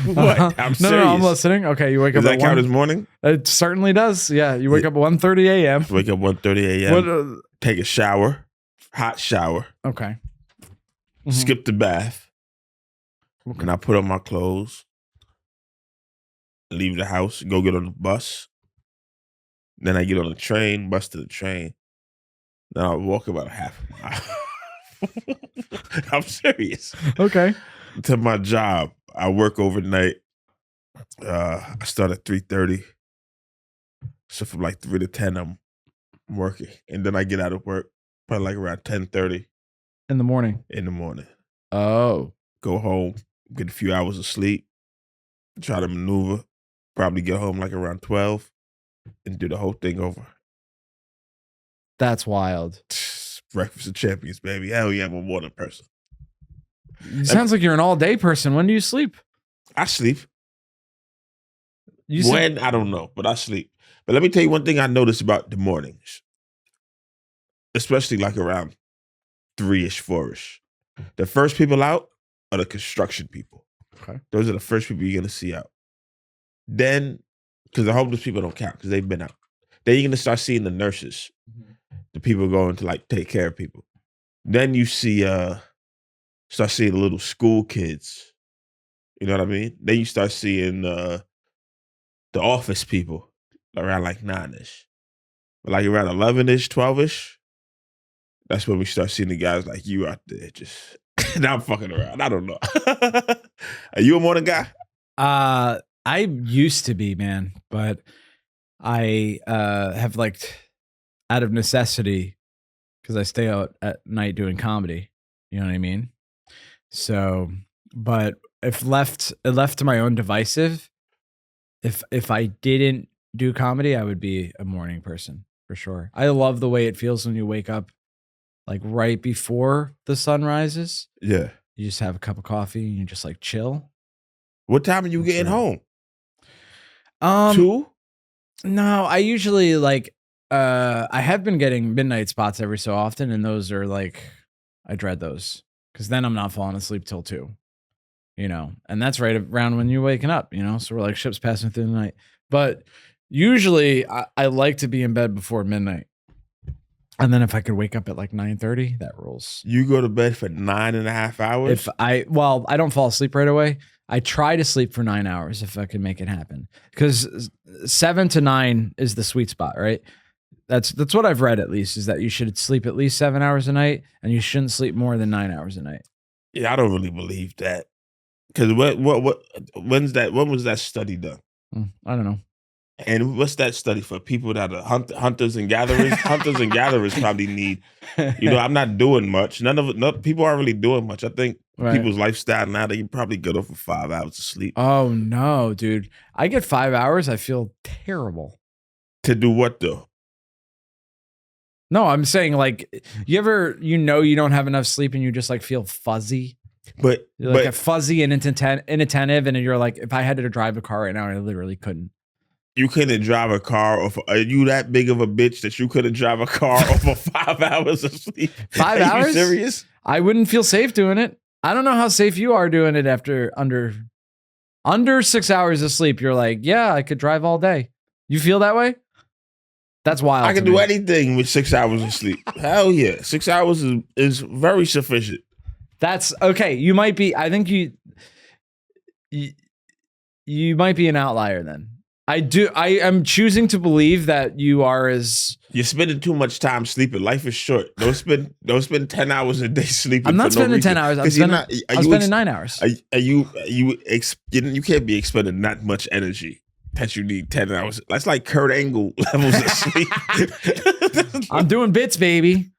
What? Uh-huh. I'm No, serious. I'm listening. Okay, you wake Does up that at count 1. as morning? It certainly does. Yeah, you wake up at 1:30 a.m. Wake up 1:30 a.m. What? Take a shower, hot shower, Okay. Mhm. skip the bath, Okay. and I put on my clothes, leave the house, go get on the bus. Then I get on the train, bus to the train. Then I walk about a half a mile. I'm serious. Okay. To my job. I work overnight. I start at 3:30. So from like 3 to 10, I'm working. And then I get out of work probably like around 10:30 In the morning. in the morning. Oh. Go home, get a few hours of sleep, try to maneuver, probably get home like around 12 and do the whole thing over. That's wild. Breakfast of champions, baby. Hell yeah, I'm a morning person. It sounds like you're an all-day person. When do you sleep? I sleep. You said- When? I don't know, but I sleep. But let me tell you one thing I noticed about the mornings, especially like around 3-ish, 4-ish. The first people out are the construction people. Okay. Those are the first people you're going to see out. Then, because the homeless people don't count because they've been out. Then you're going to start seeing the nurses, the people going to like take care of people. Then you see, start seeing the little school kids. You know what I mean? Then you start seeing the office people around like 9-ish. But like around 11-ish, 12-ish, that's when we start seeing the guys like you out there just, now I'm fucking around. I don't know. Are you a morning guy? I used to be, man, but I have like out of necessity because I stay out at night doing comedy. You know what I mean? So, but if left to my own divisive, if I didn't do comedy, I would be a morning person for sure. I love the way it feels when you wake up like right before the sun rises. Yeah. You just have a cup of coffee and you just like chill. What time are you That's getting right. home? 2? No, I usually like I have been getting midnight spots every so often, and those are like I dread those because then I'm not falling asleep till 2. You know, and that's right around when you're waking up, you know, so we're like ships passing through the night. But usually I like to be in bed before midnight. And then if I could wake up at like 9:30, that rules. You go to bed for 9.5 hours? I don't fall asleep right away. I try to sleep for 9 hours if I can make it happen. Because 7 to 9 is the sweet spot, right? That's what I've read at least, is that you should sleep at least 7 hours a night and you shouldn't sleep more than 9 hours a night. Yeah, I don't really believe that. Because when was that study done? I don't know. And what's that study for? People that are hunters and gatherers? Hunters and gatherers probably need, I'm not doing much. People aren't really doing much. I think people's lifestyle now, they probably good over 5 hours of sleep. Oh no, dude. I get 5 hours, I feel terrible. To do what though? No, I'm saying like, you ever, you don't have enough sleep and you just like feel fuzzy? But You're like fuzzy and inattentive, and you're like, if I had to drive a car right now, I literally couldn't. You couldn't drive a car are you that big of a bitch that you couldn't drive a car over 5 hours of sleep? 5 Are hours? you serious? I wouldn't feel safe doing it. I don't know how safe you are doing it after under 6 hours of sleep. You're like, yeah, I could drive all day. You feel that way? That's wild. I can do anything with 6 hours of sleep. Hell yeah. 6 hours is very sufficient. That's okay. You might be, I think you might be an outlier then. I am choosing to believe that you are You're spending too much time sleeping. Life is short. Don't spend 10 hours a day sleeping. I'm not for no spending reason. 10 hours. I'm spending 9 hours. You can't be expending that much energy that you need 10 hours. That's like Kurt Angle levels of sleep. I'm doing bits, baby.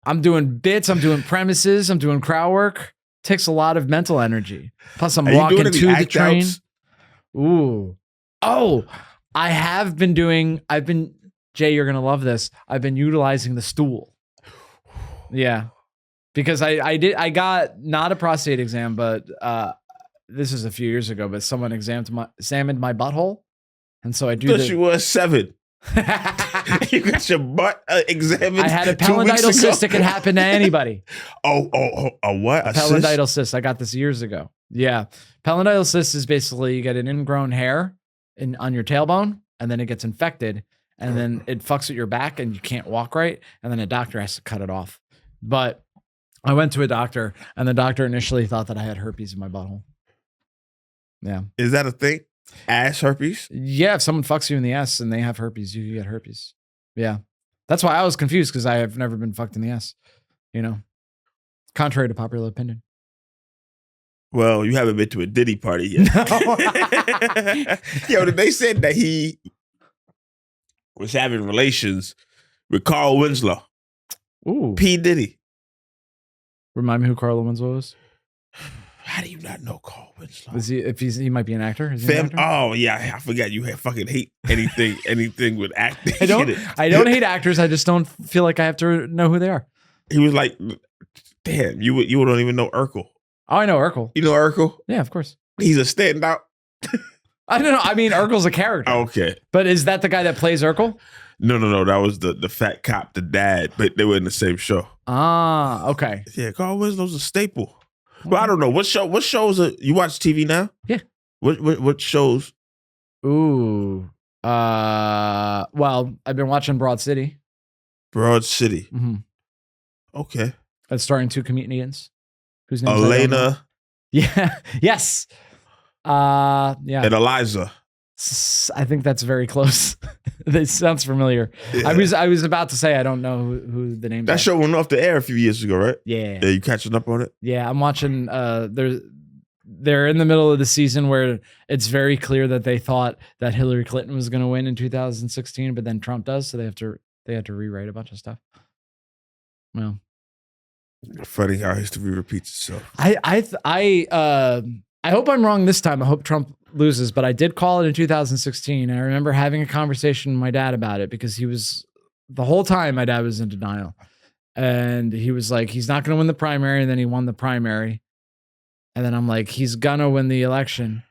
I'm doing bits. I'm doing premises. I'm doing crowd work. Takes a lot of mental energy. Plus, I'm Are you walking doing any to the act train. outs? Ooh. Oh, I have been doing. Jay, you're gonna love this. I've been utilizing the stool. Yeah, because I got not a prostate exam, but this is a few years ago. But someone examined my butthole, and so I do. Thought you were 7. You got your butt examined. I had a 2 weeks palatal ago? cyst. It could happen to anybody. Oh, a what? A palatal cyst. I got this years ago. Yeah, palatal cyst is basically you get an ingrown hair on your tailbone, and then it gets infected, and then it fucks with your back, and you can't walk right, and then a doctor has to cut it off. But I went to a doctor, and the doctor initially thought that I had herpes in my butthole. Yeah. Is that a thing? Ass herpes? Yeah, if someone fucks you in the ass and they have herpes, you get herpes. Yeah. That's why I was confused because I have never been fucked in the ass, contrary to popular opinion. Well, you haven't been to a Diddy party yet. Yo, they said that he was having relations with Carl Winslow. Ooh. P. Diddy. Remind me who Carl Winslow is. How do you not know Carl Winslow? Is he? If he might be an actor. Is he an actor? Oh yeah, I forgot you fucking hate anything with acting. I don't hate actors. I just don't feel like I have to know who they are. He was like, damn, you don't even know Urkel. Oh, I know Urkel. You know Urkel? Yeah, of course. He's a standout. I don't know. I mean, Urkel's a character. Okay. But is that the guy that plays Urkel? No. That was the fat cop, the dad, but they were in the same show. Ah, okay. Yeah, Carl Winslow's a staple. Well, I don't know. What shows you watch TV now? Yeah. What shows? Ooh. Well, I've been watching Broad City. Broad City. Mm-hmm. Okay. It's starring 2 comedians. Whose names Elena. Yeah. Yes. Yeah. And Eliza. I think that's very close. This sounds familiar. Yeah. I was about to say I don't know who the names. That show went off the air a few years ago, right? Yeah. Yeah, you catching up on it? Yeah, I'm watching. They're in the middle of the season where it's very clear that they thought that Hillary Clinton was going to win in 2016, but then Trump does, so they have to rewrite a bunch of stuff. Well, funny how history repeats itself. I hope I'm wrong this time. I hope Trump loses, but I did call it in 2016. I remember having a conversation with my dad about it because the whole time my dad was in denial. And he was like, he's not going to win the primary. And then he won the primary. And then I'm like, he's going to win the election.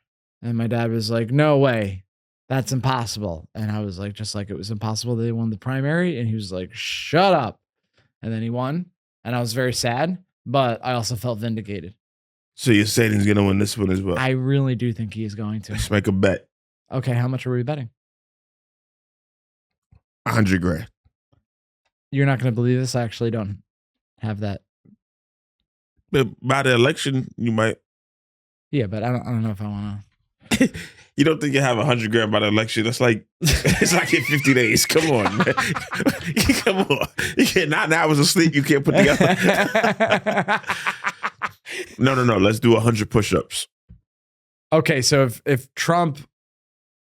And my dad was like, no way. That's impossible. And I was like, just like it was impossible that he won the primary. And he was like, shut up. And then he won. And I was very sad, but I also felt vindicated. So you're saying he's going to win this one as well? I really do think he is going to. Let's make a bet. Okay, how much are we betting? $100,000. You're not going to believe this. I actually don't have that. But by the election, you might. Yeah, but I don't know if I want to. You don't think you have $100,000 by the election? That's like it's like in 50 days. Come on, man. Come on. You can't 9 hours of sleep. You can't put together. No. Let's do 100 push-ups. Okay, so if Trump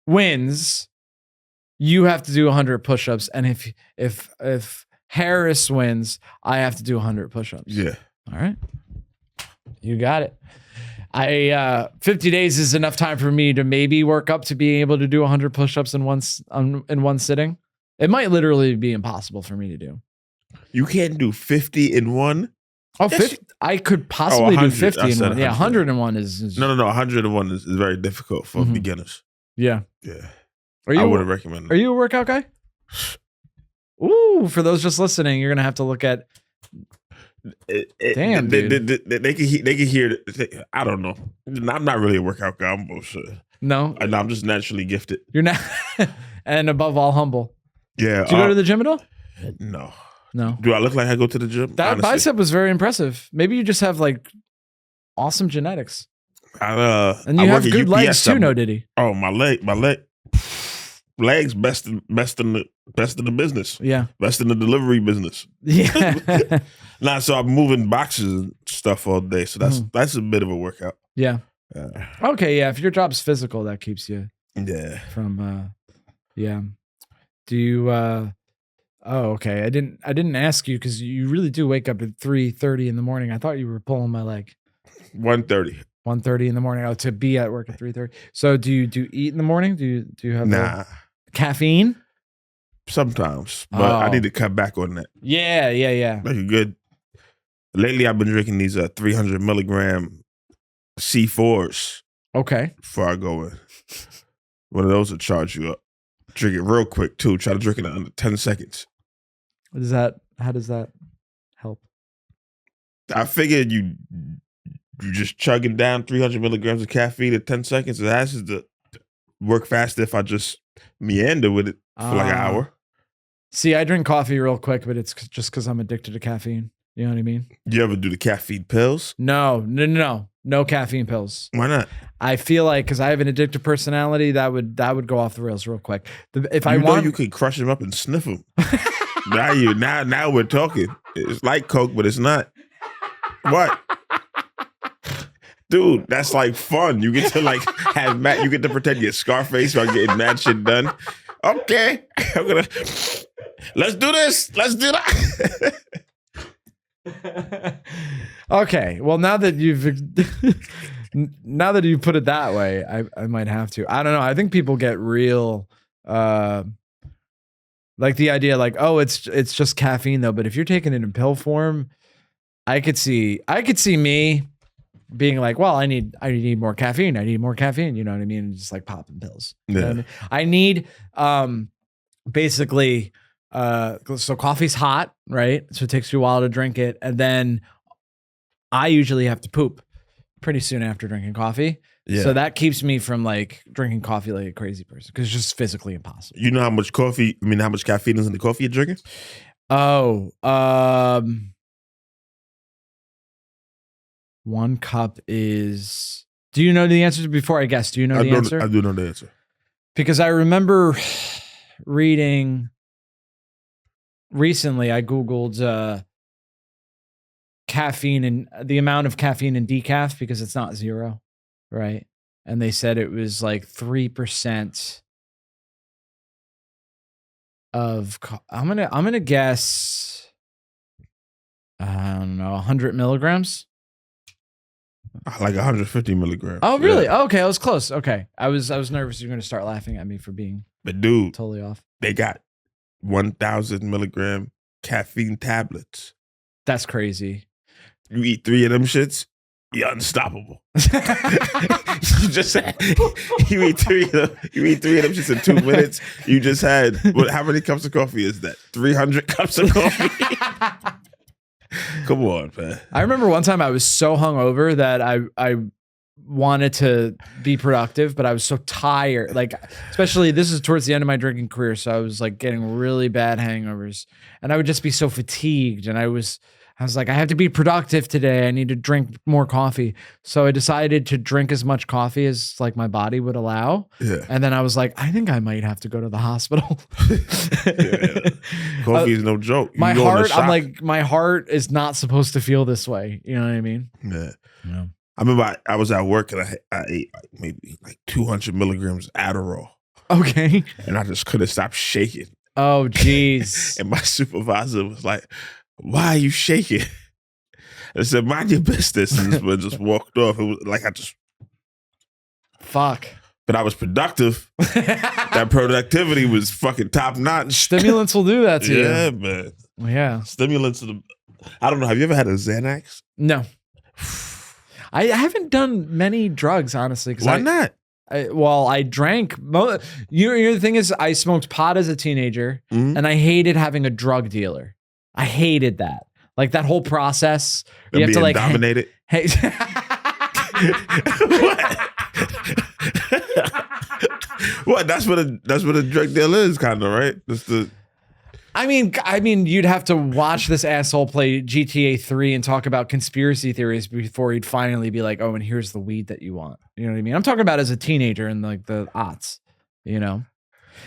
wins, you have to do 100 push-ups, and if Harris wins, I have to do 100 push-ups. Yeah. All right. You got it. 50 days is enough time for me to maybe work up to being able to do 100 push-ups in one sitting. It might literally be impossible for me to do. You can't do 50 in one? Oh, 50, I could possibly do 50 in one. Yeah, 100 in one is No. 100 in one is very difficult for beginners. Yeah. Yeah. I wouldn't recommend it. Are you a workout guy? Ooh, for those just listening, you're going to have to look at damn, dude. They can hear. I don't know. I'm not really a workout guy. I'm bullshit. No, I'm just naturally gifted. You're not, and above all, humble. Yeah. Do you go to the gym at all? No. No. Do I look like I go to the gym? That honestly? bicep was very impressive. Maybe you just have like awesome genetics. And you have good legs too, no Diddy? Oh, my leg. Legs best in the business. Yeah. Best in the delivery business. Yeah. So I'm moving boxes and stuff all day. So that's a bit of a workout. Yeah. Okay, yeah. If your job's physical, that keeps you yeah from yeah. Do you Oh, okay. I didn't ask you because you really do wake up at 3:30 in the morning. I thought you were pulling my leg. 1:30. 1:30 in the morning. Oh, to be at work at 3:30. So do you eat in the morning? Do you have Nah, caffeine? sometimes, but I need to cut back on that. Yeah. Like a good. Lately, I've been drinking these 300 milligram C4s Okay. before I go in. One of those will charge you up. Drink it real quick too. Try to drink it in under 10 seconds. How does that help? I figured you just chugging down 300 milligrams of caffeine in 10 seconds. It has to work faster if I just meander with it for like an hour. See, I drink coffee real quick, but it's just because I'm addicted to caffeine. You know what I mean? You ever do the caffeine pills? No caffeine pills. Why not? I feel like because I have an addictive personality, that would go off the rails real quick. If I You know want, you could crush them up and sniff them. now we're talking. It's like Coke, but it's not. What? Dude, that's like fun. You get to like have you get to pretend you're Scarface while getting mad shit done. Okay. Let's do this. Let's do that. Okay. Well, now that you've put it that way, I might have to. I don't know. I think people get real like the idea like, oh, it's just caffeine though, but if you're taking it in pill form, I could see me being like, well, I need more caffeine. I need more caffeine. You know what I mean? Just like popping pills. You know what I mean? I need basically so coffee's hot, right? So it takes you a while to drink it. And then I usually have to poop pretty soon after drinking coffee. Yeah. So that keeps me from like drinking coffee like a crazy person because it's just physically impossible. You know how much caffeine is in the coffee you're drinking? Oh, 1 cup is. Do you know the answer before I guess? Do you know the answer? I do know the answer. Because I remember reading recently, I Googled caffeine and the amount of caffeine in decaf because it's not 0, right? And they said it was like 3% of. I'm gonna guess. I don't know, 100 milligrams. Like 150 milligrams. Oh, really? Yeah. Okay, I was close. Okay, I was nervous you were going to start laughing at me for being. But dude, totally off. They got 1,000 milligram caffeine tablets. That's crazy. You eat 3 of them shits, you're unstoppable. You just had, you eat 3 of them. You eat 3 of them shits in 2 minutes. You just had how many cups of coffee is that? 300 cups of coffee. Come on, man. I remember one time I was so hungover that I wanted to be productive, but I was so tired. Like, especially this is towards the end of my drinking career, so I was like getting really bad hangovers, and I would just be so fatigued. And I was like, I have to be productive today. I need to drink more coffee. So I decided to drink as much coffee as like my body would allow. Yeah. And then I was like, I think I might have to go to the hospital. Yeah. Coffee is no joke. My heart, I'm like, my heart is not supposed to feel this way. You know what I mean? Yeah. I remember I was at work and I ate like maybe like 200 milligrams of Adderall. Okay. And I just couldn't stop shaking. Oh, geez. And my supervisor was like, why are you shaking? I said, mind your business. And this man just walked off. It was like I just. Fuck. But I was productive. That productivity was fucking top notch. Stimulants will do that to you. Yeah, man. Yeah. Stimulants. I don't know. Have you ever had a Xanax? No. I haven't done many drugs, honestly. Why not? I drank. The thing is, I smoked pot as a teenager, and I hated having a drug dealer. I hated that. Like that whole process. You have to like dominate it. Hey. What? That's what a drug dealer is, kind of, right? That's the. I mean, you'd have to watch this asshole play GTA 3 and talk about conspiracy theories before he'd finally be like, oh, and here's the weed that you want. You know what I mean? I'm talking about as a teenager in like the aughts, you know?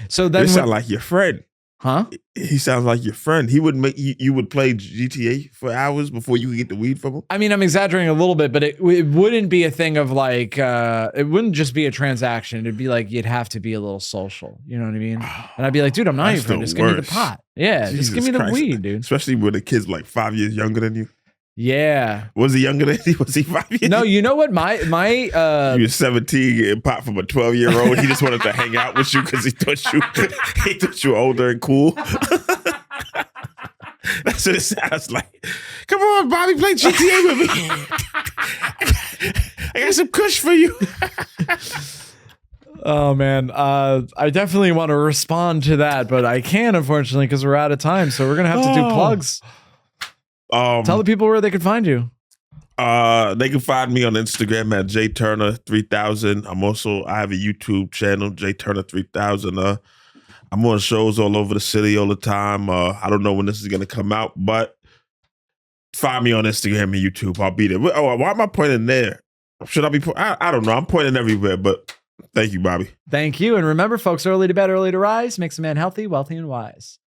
So then. This sound like your friend. Huh? He sounds like your friend. He would make you would play GTA for hours before you could get the weed from him. I mean, I'm exaggerating a little bit, but it wouldn't be a thing of like, it wouldn't just be a transaction. It'd be like, you'd have to be a little social. You know what I mean? And I'd be like, dude, I'm not your That's friend. the Just give me the worst. pot. Yeah, Jesus just give me the Christ. weed, dude. Especially when the kid's like 5 years younger than you. Yeah. Was he younger than you? Was he 5 years? No, you know what? My You were 17 getting pot from a 12-year-old. He just wanted to hang out with you because he thought you were older and cool. That's what it sounds like. Come on, Bobby, play GTA with me. I got some kush for you. Oh man, I definitely want to respond to that, but I can't, unfortunately, because we're out of time. So we're gonna have to do plugs. Tell the people where they can find you. They can find me on Instagram at jturner3000. I have a YouTube channel, jturner3000. I'm on shows all over the city all the time. I don't know when this is gonna come out, but find me on Instagram and YouTube. I'll be there. Oh, why am I pointing there? Should I be? I don't know. I'm pointing everywhere, but thank you, Bobby. Thank you, and remember, folks, early to bed, early to rise makes a man healthy, wealthy, and wise.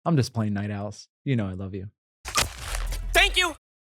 I'm just plain night owls. You know I love you. Thank you.